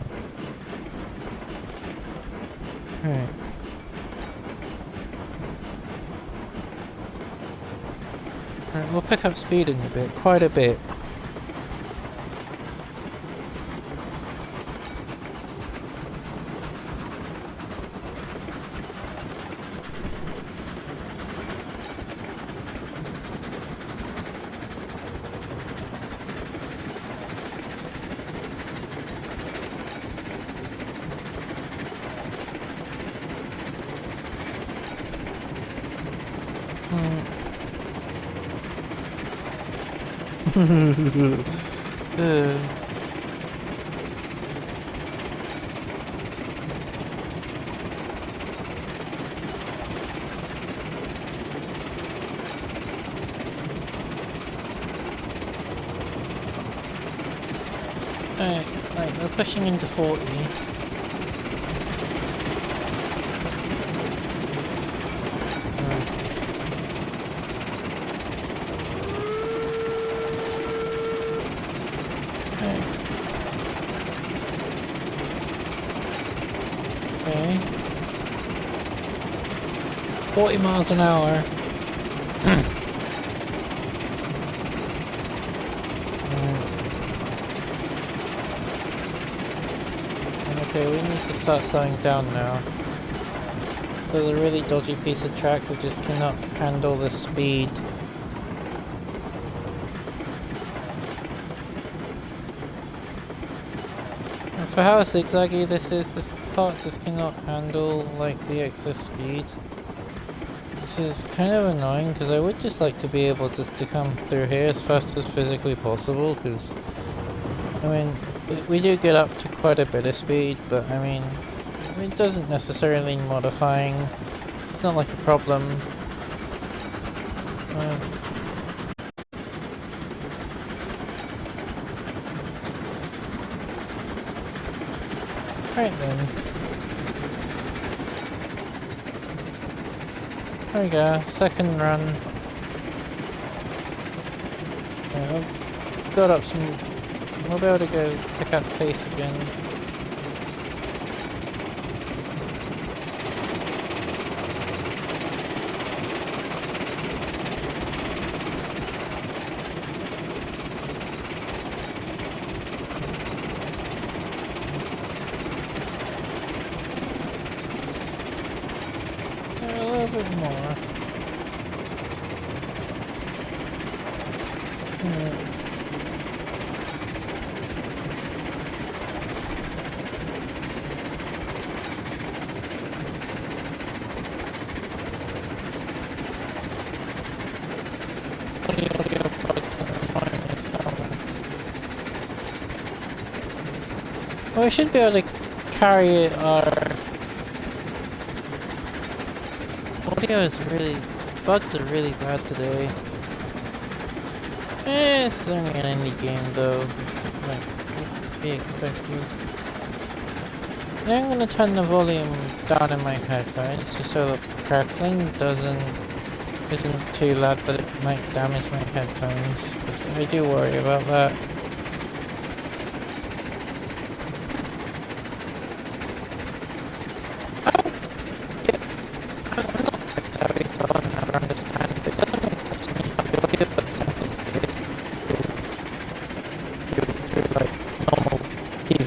Right. Right, we'll pick up speed in a bit, quite a bit. Right, we're pushing into 40. Okay. 40 miles an hour. Okay, we need to start slowing down now. There's a really dodgy piece of track that just cannot handle the speed. And for how zigzaggy this is, this part just cannot handle like the excess speed. Which is kind of annoying because I would just like to be able to come through here as fast as physically possible because, I mean, we do get up to quite a bit of speed, but I mean, it doesn't necessarily need modifying. It's not like a problem. Right then. There we go, second run. Yeah, I've got up some. We'll be able to go pick up pace again. A little bit more. Well, we should be able to carry our audio is really, bugs are really bad today. It's only an indie game though, like be expected. Now I'm gonna turn the volume down in my headphones just so the crackling isn't too loud, but it might damage my headphones. I do worry about that.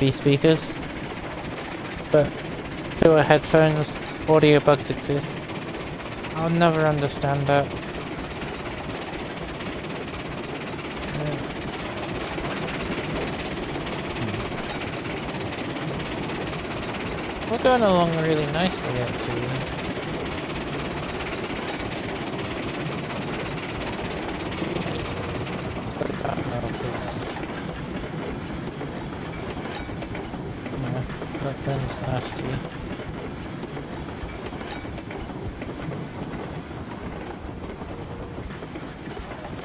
TV speakers, but through our headphones, audio bugs exist. I'll never understand that. We're going along really nicely, actually. Yeah, that gun's nasty.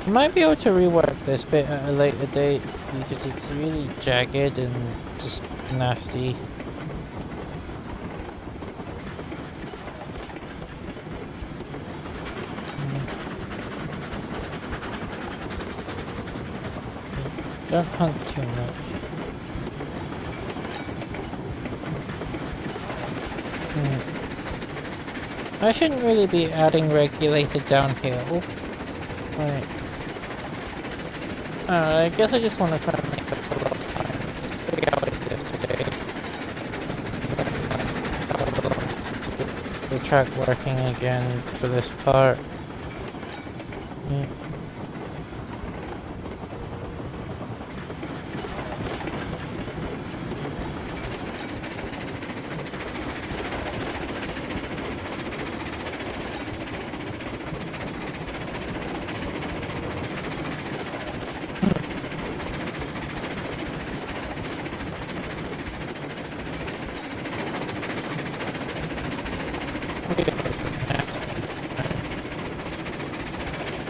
I might be able to rework this bit at a later date because it's really jagged and just nasty. Don't hunt too much. I shouldn't really be adding regulator downhill. Right. I guess I just want to try and make up a lot of time. It's 3 hours yesterday. The track working again for this part. Yeah.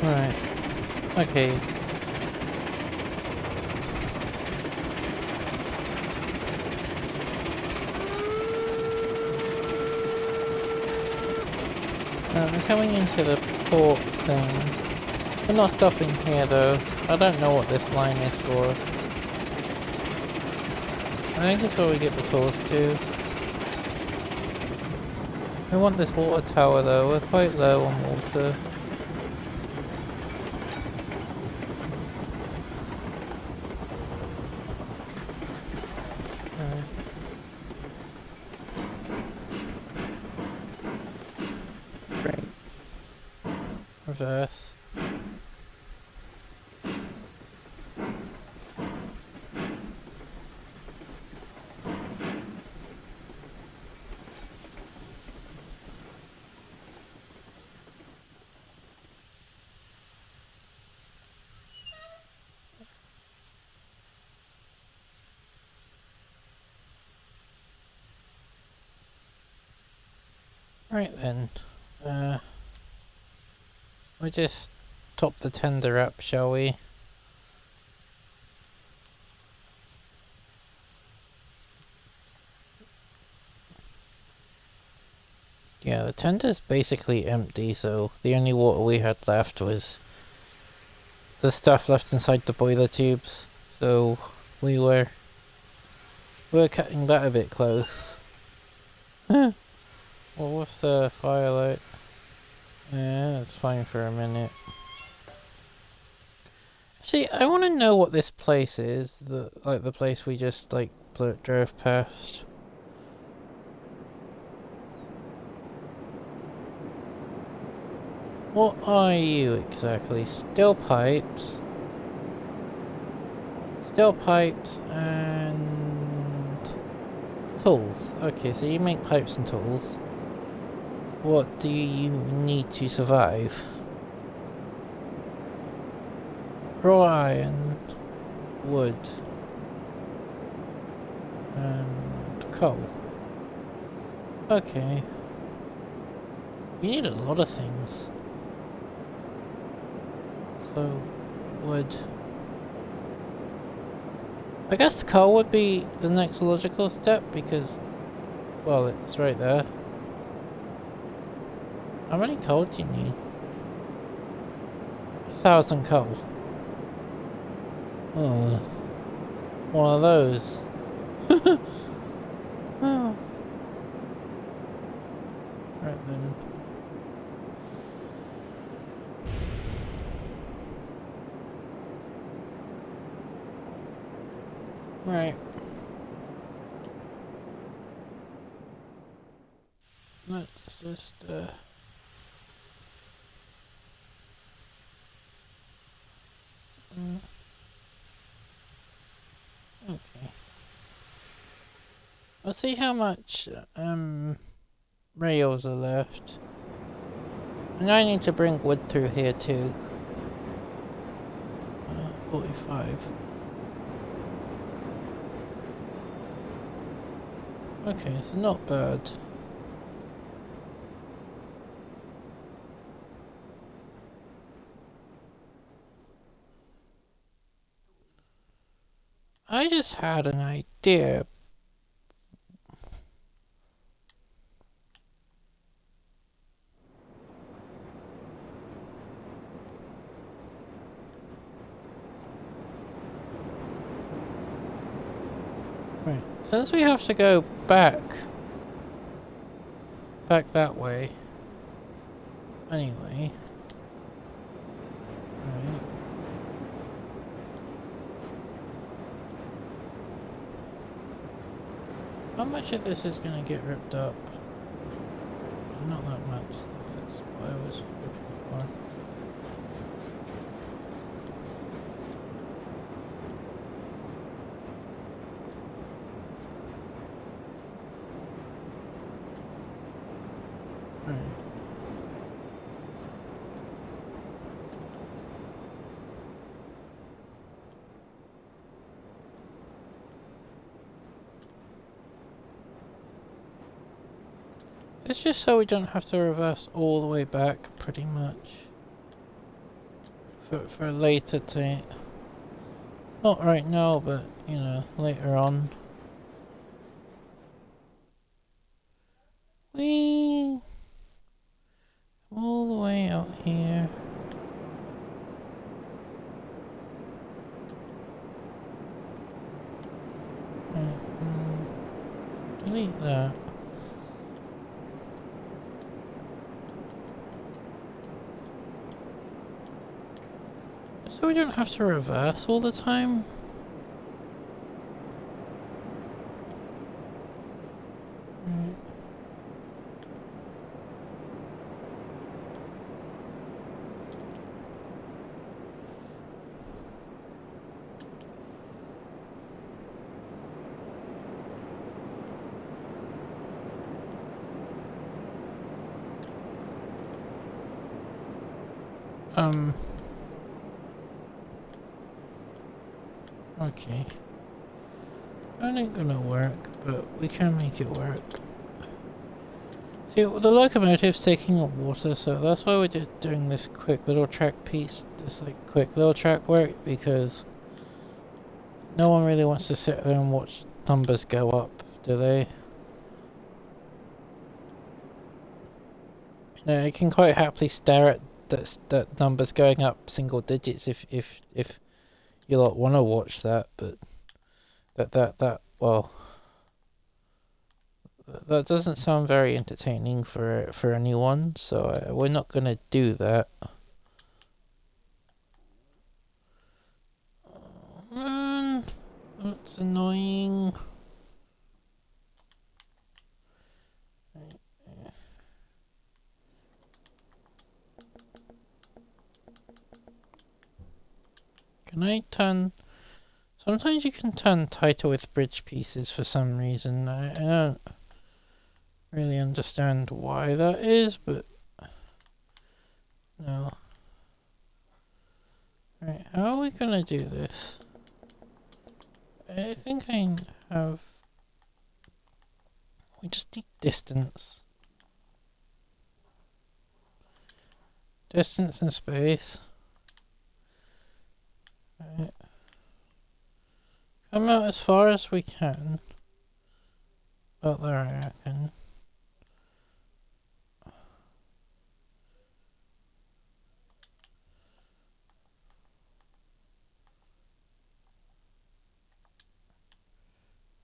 Right. Okay. We're coming into the port thing. We're not stopping here though. I don't know what this line is for. I think it's where we get the tools to. I want this water tower though. We're quite low on water. Reverse. Right then. We'll just top the tender up, shall we? Yeah, the tender's basically empty, so the only water we had left was the stuff left inside the boiler tubes. So we're cutting that a bit close. Well, what's the firelight? Yeah, that's fine for a minute. See, I want to know what this place is. Like the place we just drove past. What are you exactly? Steel pipes. Steel pipes and tools. Okay, so you make pipes and tools. What do you need to survive? Raw iron, wood, and coal. Okay. You need a lot of things. So, wood. I guess coal would be the next logical step because, well, it's right there. How many coal do you need? 1,000 coal. Oh, one of those. Oh. Right then. Right. Let's just okay. I'll see how much rails are left. And I need to bring wood through here too. 45. Okay, so not bad. I just had an idea. Right, since we have to go back that way. Anyway. Right. How much of this is gonna get ripped up? Not that much. That's what I was looking for. Right. It's just so we don't have to reverse all the way back, pretty much. For later to... Not right now, but, you know, later on. Whee! All the way out here. Delete that. So we don't have to reverse all the time? Okay. That ain't gonna work, but we can make it work. See, the locomotive's taking up water, so that's why we're just doing this quick little track piece, this like quick little track work, because no one really wants to sit there and watch numbers go up, do they? You know, I can quite happily stare at that numbers going up single digits if you lot want to watch that, but well, that doesn't sound very entertaining for anyone, so we're not gonna do that. That's annoying. Can I turn... Sometimes you can turn tighter with bridge pieces for some reason. I don't really understand why that is, but... No. Right, how are we gonna do this? I think I have... We just need distance. Distance and space. Right. Come out as far as we can. About there, I reckon.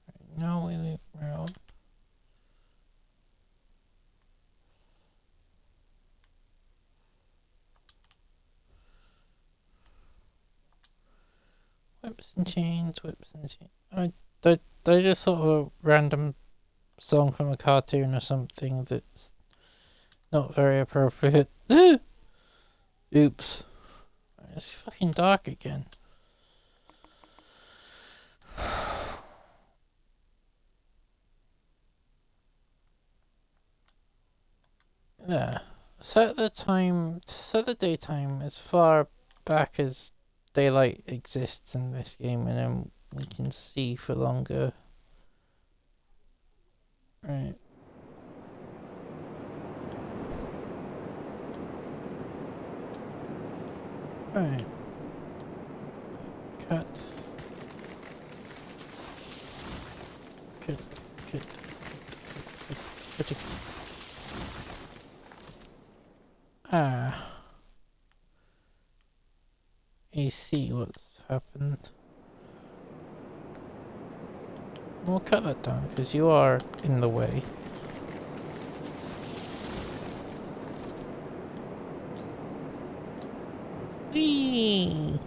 Right, now we loop around. Whips and chains, whips and chains. They just sort of a random song from a cartoon or something that's Not very appropriate. Oops. It's fucking dark again. There. Set the daytime as far back as daylight exists in this game, and then we can see for longer. Right. Right. Cut. Cut. Cut. Cut. Ah. I see what's happened. We'll cut that down because you are in the way. Whee!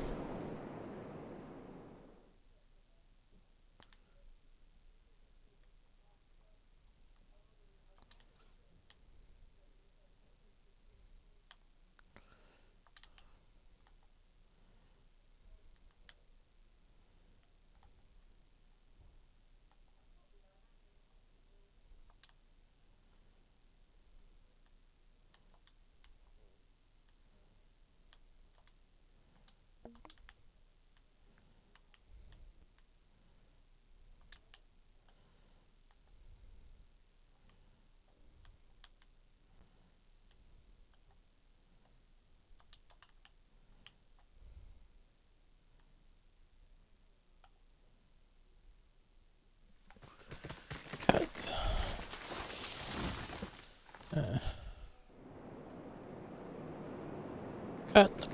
Cut.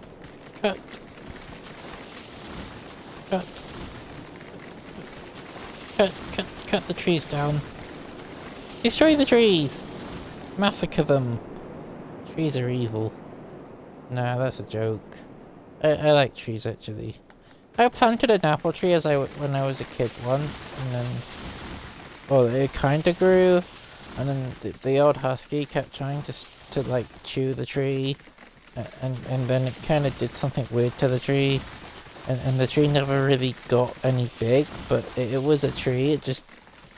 Cut. Cut. Cut. Cut the trees down. Destroy the trees! Massacre them! Trees are evil. Nah, that's a joke. I like trees, actually. I planted an apple tree when I was a kid once, and then... well, it kinda grew, and then the old husky kept trying to like, chew the tree, and then it kinda did something weird to the tree, and the tree never really got any big, but it was a tree, it just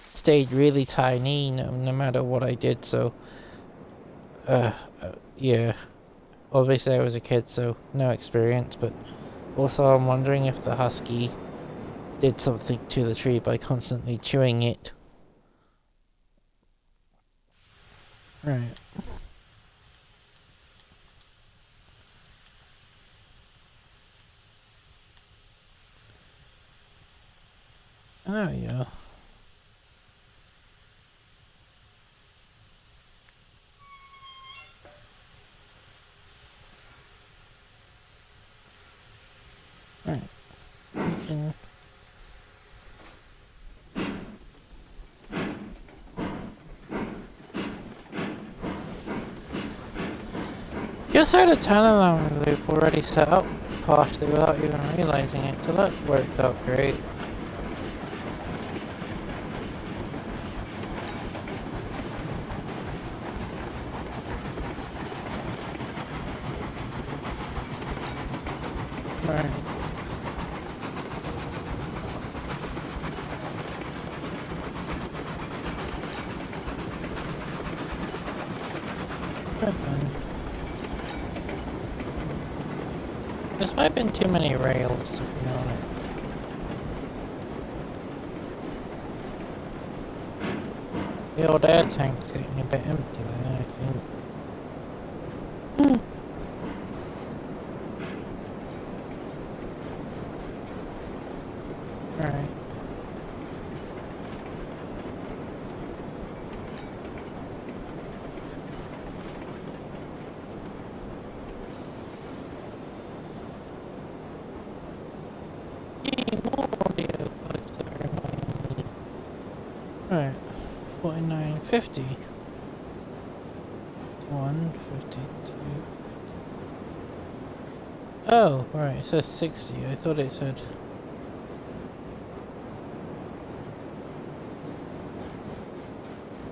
stayed really tiny no matter what I did, so... yeah. Obviously I was a kid, so no experience, but also I'm wondering if the husky did something to the tree by constantly chewing it. Right. There we go. Right. We can... just had a ton of them they've already set up partially without even realizing it, so that worked out great. Right. Good then. This might have been too many rails, to be honest. The old air tank's getting a bit empty there, I think. Alright. Alright. 49.50. 152. Oh, right, it says 60. I thought it said...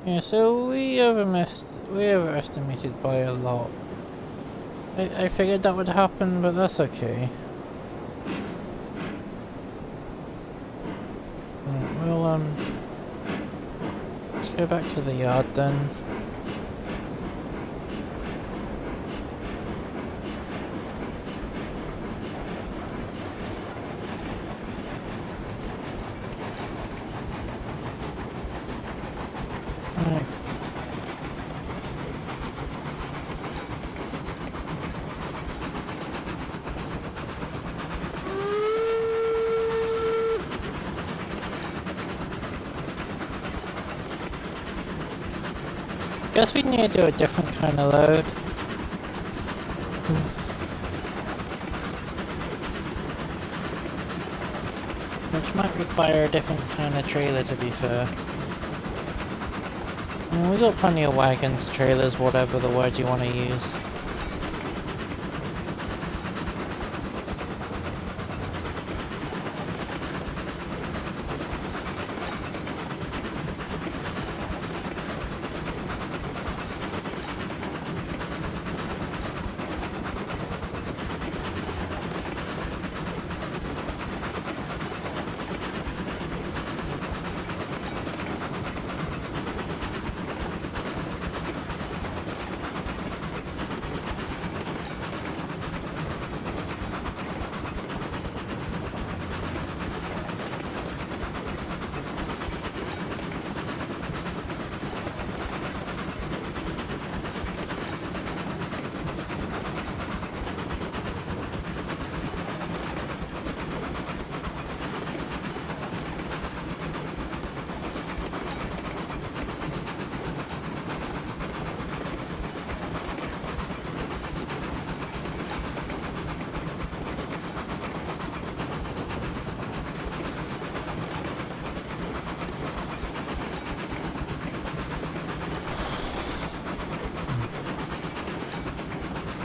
Yeah, so we overestimated by a lot. I figured that would happen, but that's okay. Right, we'll let's go back to the yard then. Right. Guess we need to do a different kind of load. Which might require a different kind of trailer, to be fair. I mean, we got plenty of wagons, trailers, whatever the word you want to use.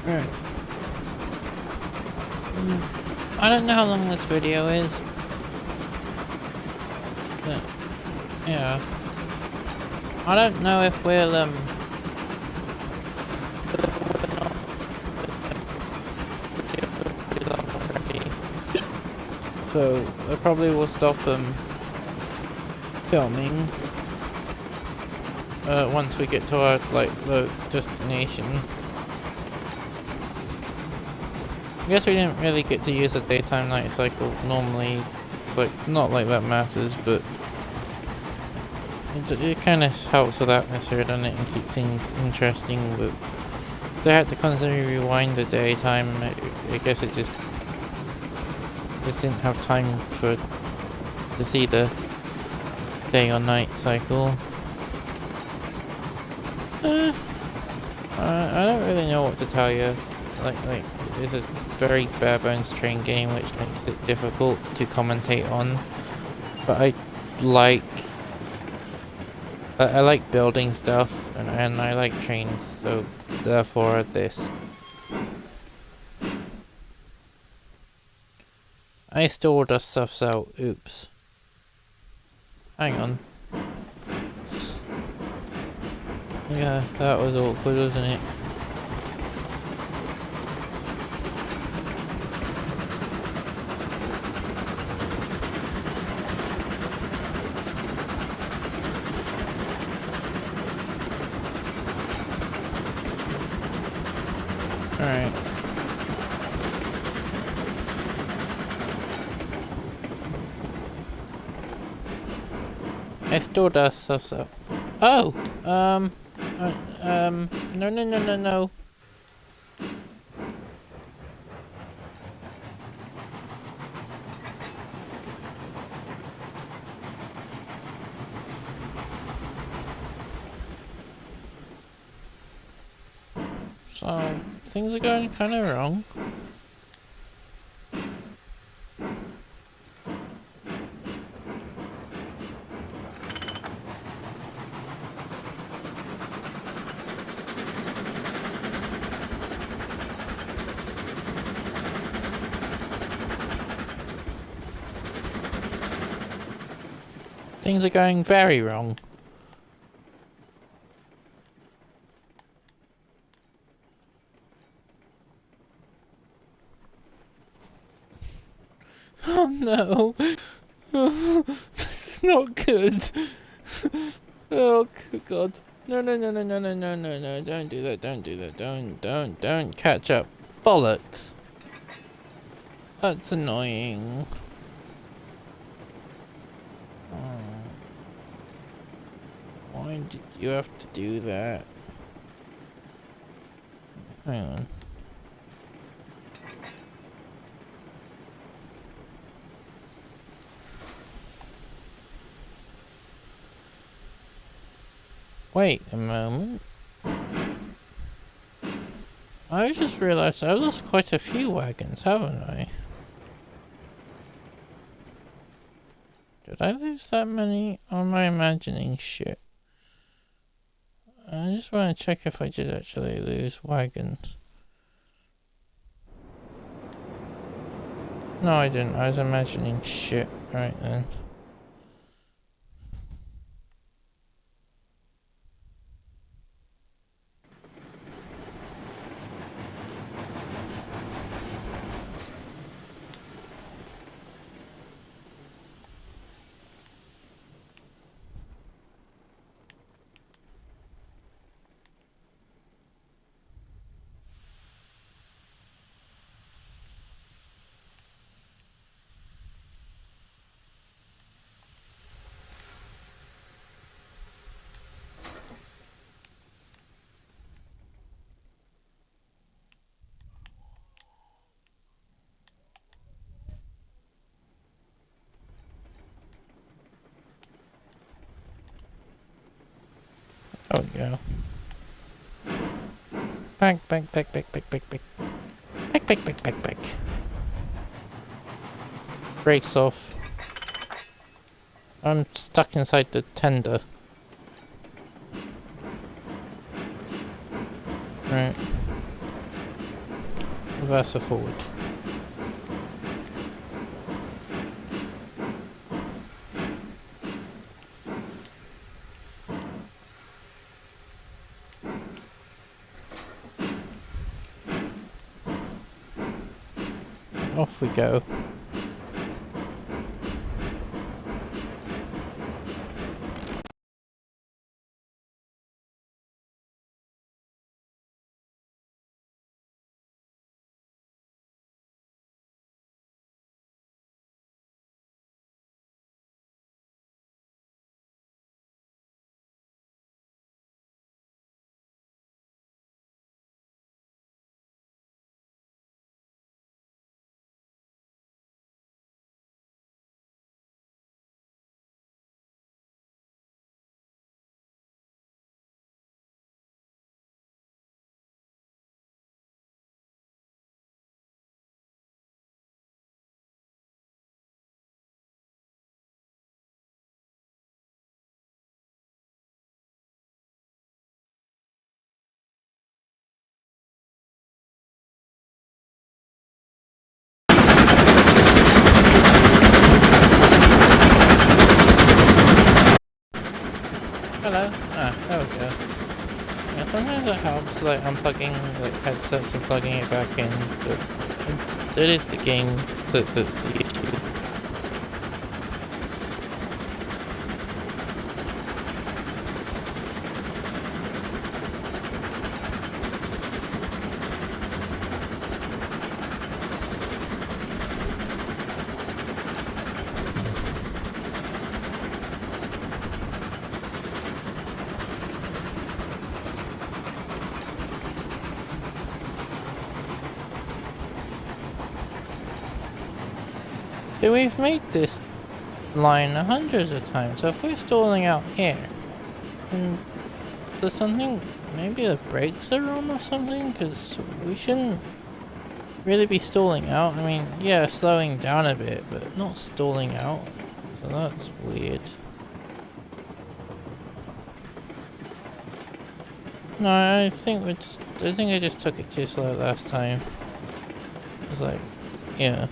Right. I don't know how long this video is. But, yeah. I don't know if we'll, so I probably will stop, filming, once we get to our, the destination. I guess we didn't really get to use the daytime night cycle normally, not like that matters, but it kind of helps with atmosphere, doesn't it, and keep things interesting. But so I had to constantly rewind the daytime. I guess it just didn't have time to see the day or night cycle. I don't really know what to tell you. Like it's a very bare bones train game, which makes it difficult to commentate on. But I like building stuff, and I like trains, so therefore this. I stored us stuff out. Oops. Hang on. Yeah, that was awkward, wasn't it? Alright. I stored our stuff out. Oh! No. So, things are going kind of wrong. Things are going very wrong. Oh no! This is not good. Oh god. No, no, no, no, no, no, no, no, no, don't do that, don't do that, don't catch up. Bollocks. That's annoying. Oh. Why did you have to do that? Hang on. Wait a moment. I just realised I've lost quite a few wagons, haven't I? Did I lose that many? Or am I imagining shit? I just want to check if I did actually lose wagons. No, I didn't. I was imagining shit right then. Oh yeah. Back. Back. Brakes off. I'm stuck inside the tender. Right. Reverse or forward. Off we go. Hello. Ah, there we go. Yeah, sometimes it helps, like unplugging like headsets and plugging it back in, but it is the game that's the issue. So we've made this line hundreds of times, so if we're stalling out here, then there's something, maybe the brakes are on or something, because we shouldn't really be stalling out. I mean, yeah, slowing down a bit, but not stalling out, so that's weird. No, I think I just took it too slow last time. It was like, yeah.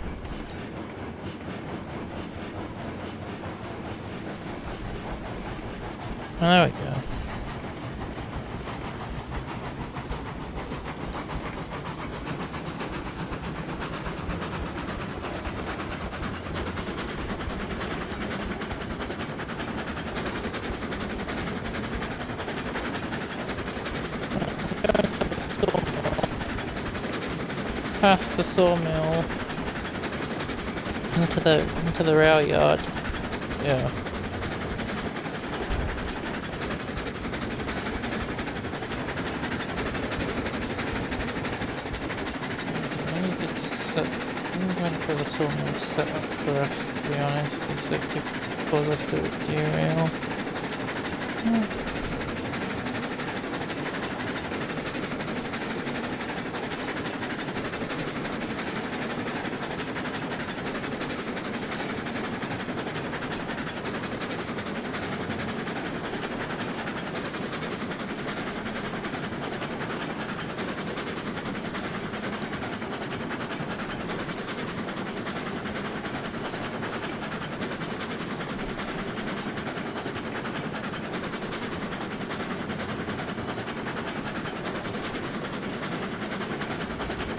Oh, there we go. past the sawmill into the rail yard. Yeah. I need to set. I'm going for the sawmill set up for us, to be honest, because it could cause us to derail.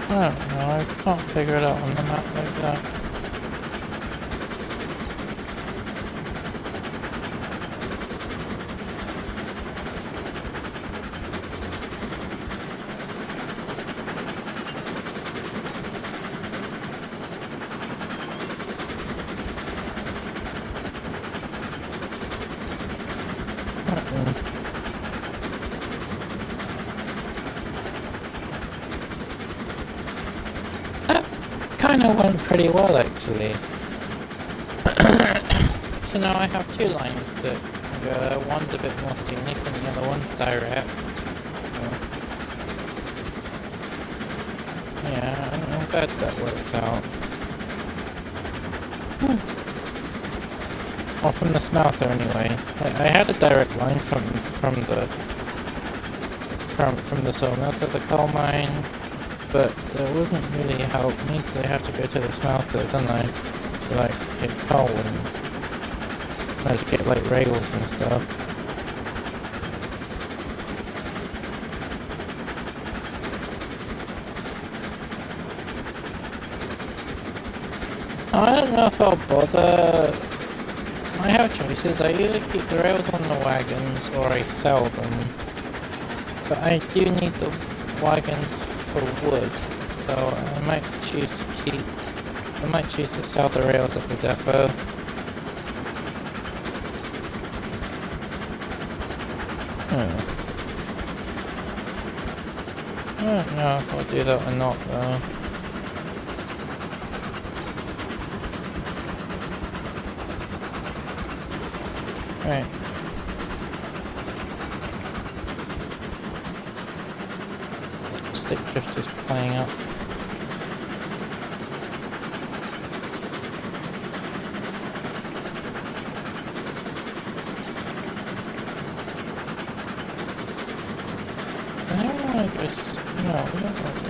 I don't know, I can't figure it out on the map like that. Kinda went pretty well actually. So now I have two lines that go, one's a bit more scenic and the other one's direct. So, yeah, I'm glad that works out. Well, from the smelter anyway. I had a direct line from the sawmill to the coal mine. But that wasn't really help me because I had to go to the smelter, didn't I? To like get coal and I had to get like rails and stuff. I don't know if I'll bother. I have choices. I either keep the rails on the wagons or I sell them. But I do need the wagons for wood, so I might choose to sell the rails at the depot. I don't know if I'll do that or not though. Right. Stick drift is playing up. I don't want to go. No, we don't want to go.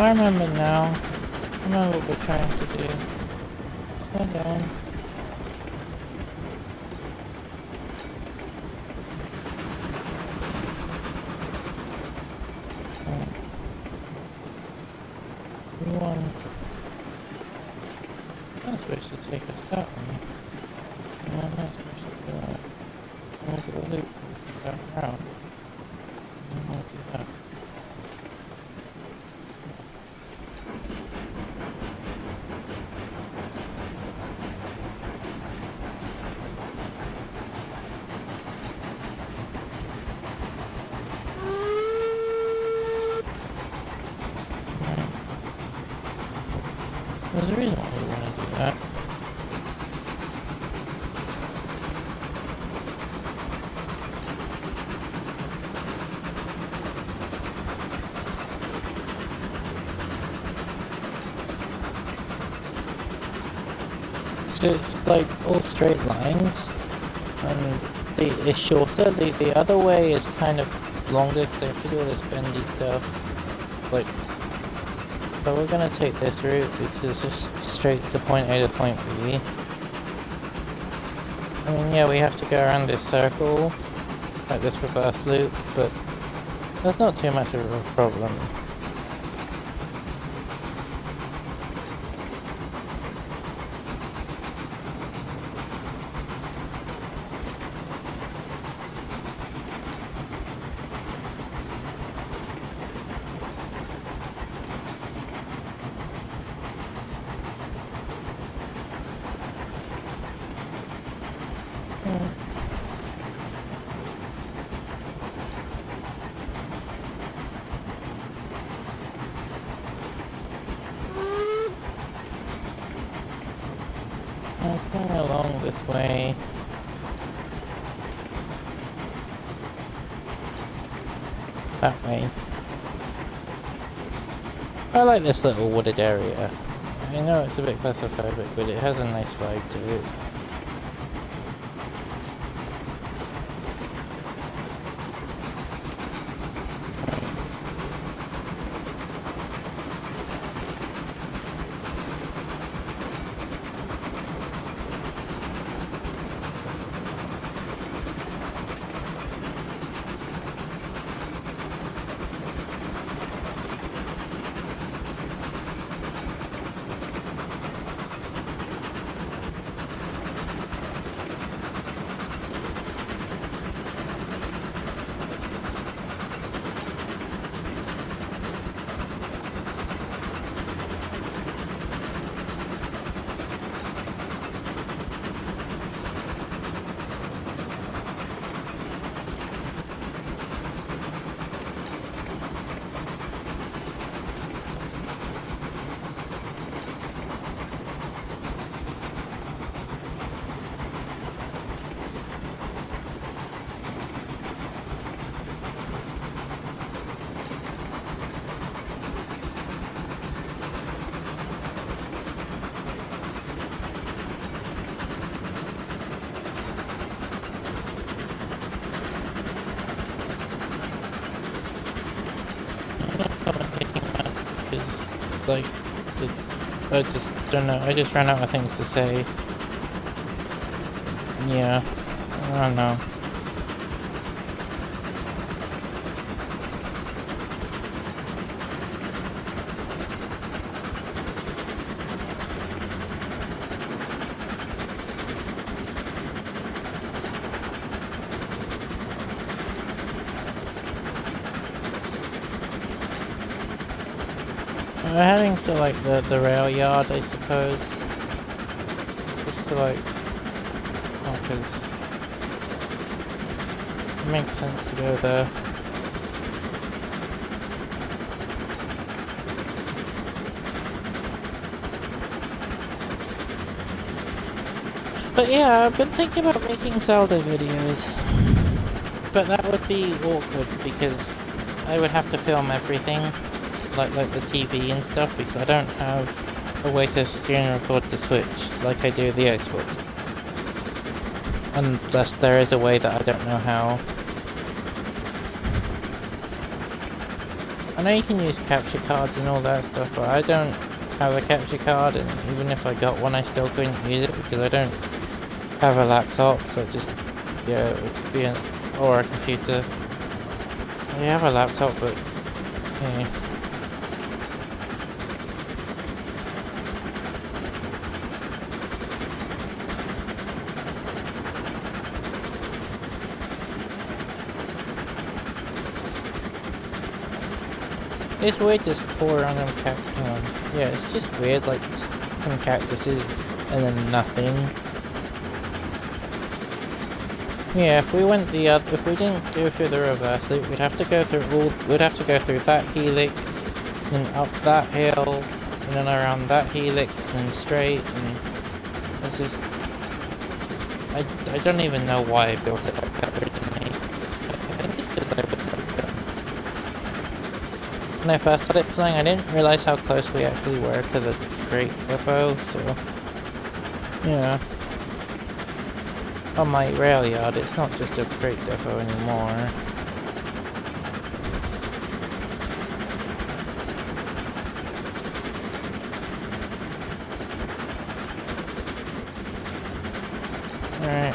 I remember now. I remember what we're trying to do. Slow down. That's supposed to take us that way. No, that's supposed to do that. We'll do a loop that route. And we'll do that. There's a reason why we want to do that. So it's like all straight lines, and it's shorter. The other way is kind of longer because they have to do all this bendy stuff. Like, so we're gonna take this route because it's just straight to point A to point B. I mean, yeah, we have to go around this circle, like this reverse loop, but that's not too much of a problem. Going along this way. That way. I like this little wooded area. I know it's a bit claustrophobic, but it has a nice vibe to it. Because, like, I just don't know, I just ran out of things to say. Yeah, I don't know. We're heading to like the rail yard, I suppose. Just to like, oh, 'cause it makes sense to go there. But yeah, I've been thinking about making Zelda videos. But that would be awkward because I would have to film everything. Like the TV and stuff, because I don't have a way to screen record the Switch like I do the Xbox. Unless there is a way that I don't know how. I know you can use capture cards and all that stuff, but I don't have a capture card, and even if I got one I still couldn't use it because I don't have a laptop, so it just, yeah, it would be or a computer. I have a laptop, but yeah. It's weird just 4 random yeah, it's just weird, like, just some cactuses and then nothing. Yeah, if we went if we didn't go through the reverse loop, we'd have to go through that helix, then up that hill, and then around that helix, and then straight, and it's just, I don't even know why I built it like that originally. I think it's because I was when I first started playing, I didn't realize how close we actually were to the freight depot, so, yeah. On my rail yard, it's not just a freight depot anymore. Alright.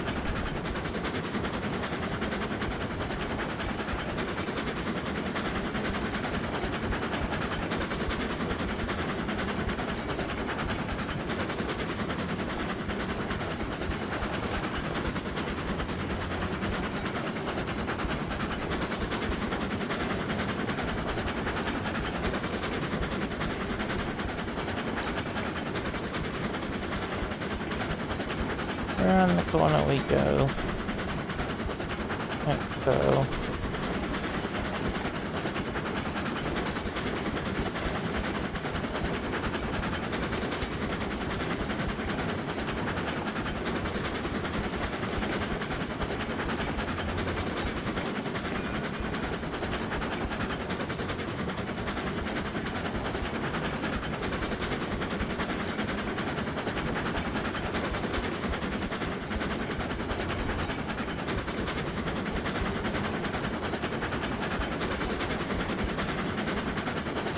around the corner we go. Like so.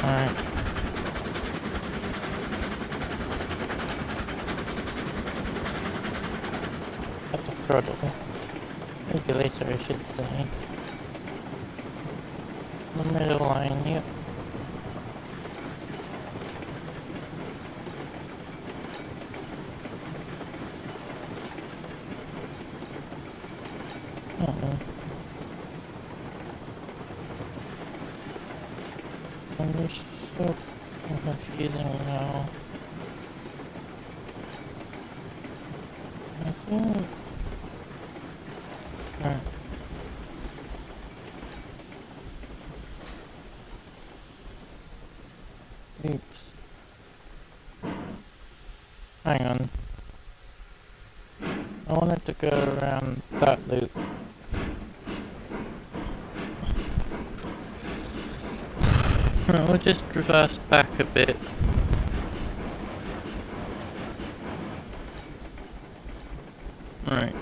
Alright. That's a throttle. Regulator, I should say. The middle line, yep. I'm just so confusing now. I think... Oops. Hang on. I wanted to go around that loop. Right, we'll just reverse back a bit. Right.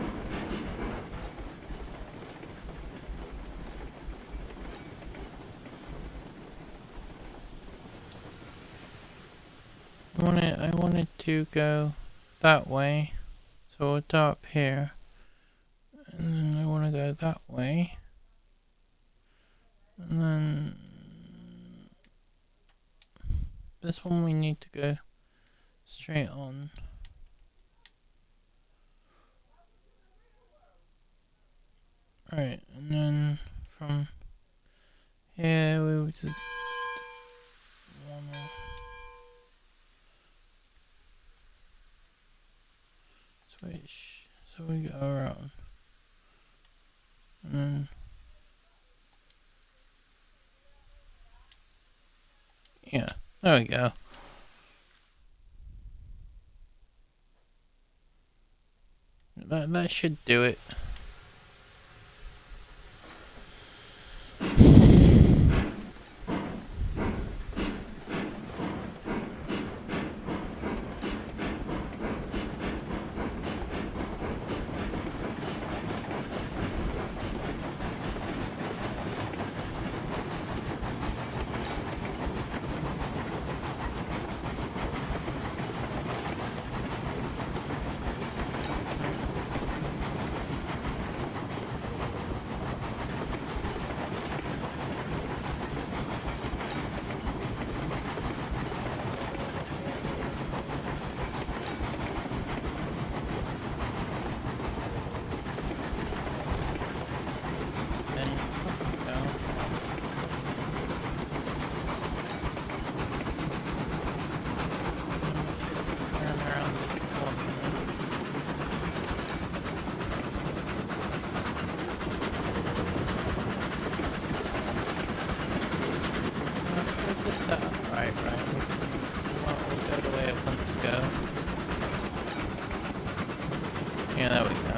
I wanted to go that way, so we'll start up here, and then I want to go that way, and then this one we need to go straight on. Right, and then from here we would just wanna switch, so we go around, and then yeah, there we go. That should do it. Right. We'll go the way it wants to go. Yeah, there we go.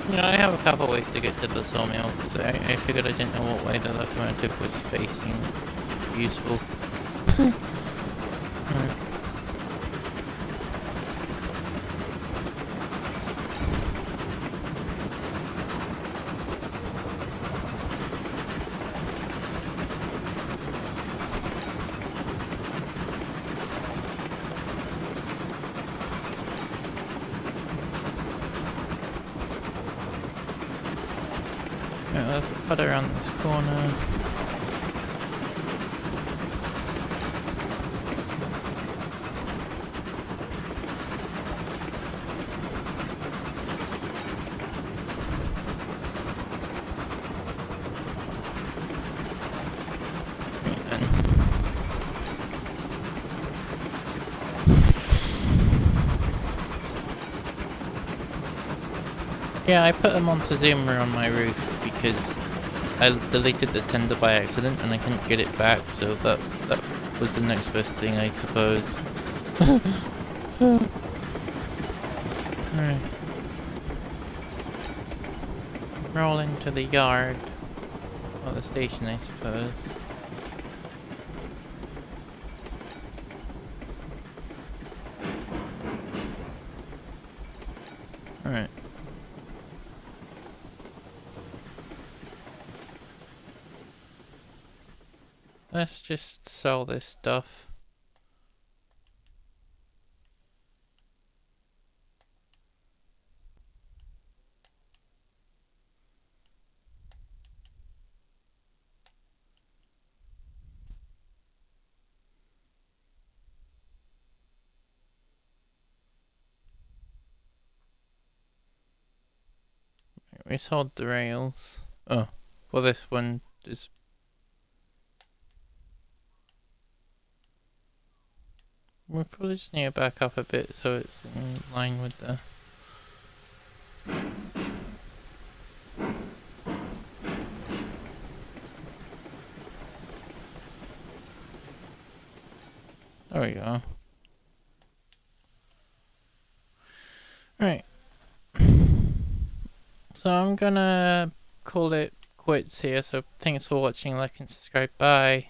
You know, I have a couple ways to get to the sawmill, because I figured I didn't know what way the locomotive was facing. Useful. Let's cut around this corner. Yeah, I put a Montezuma on my roof because I deleted the tender by accident and I couldn't get it back, so that was the next best thing, I suppose. Alright. Roll into the yard. Or the station, I suppose. Alright. Let's just sell this stuff. We sold the rails. Oh, well this one is... We probably just need to back up a bit so it's in line with the... There we go. Right. So I'm gonna call it quits here, so thanks for watching, like and subscribe, bye.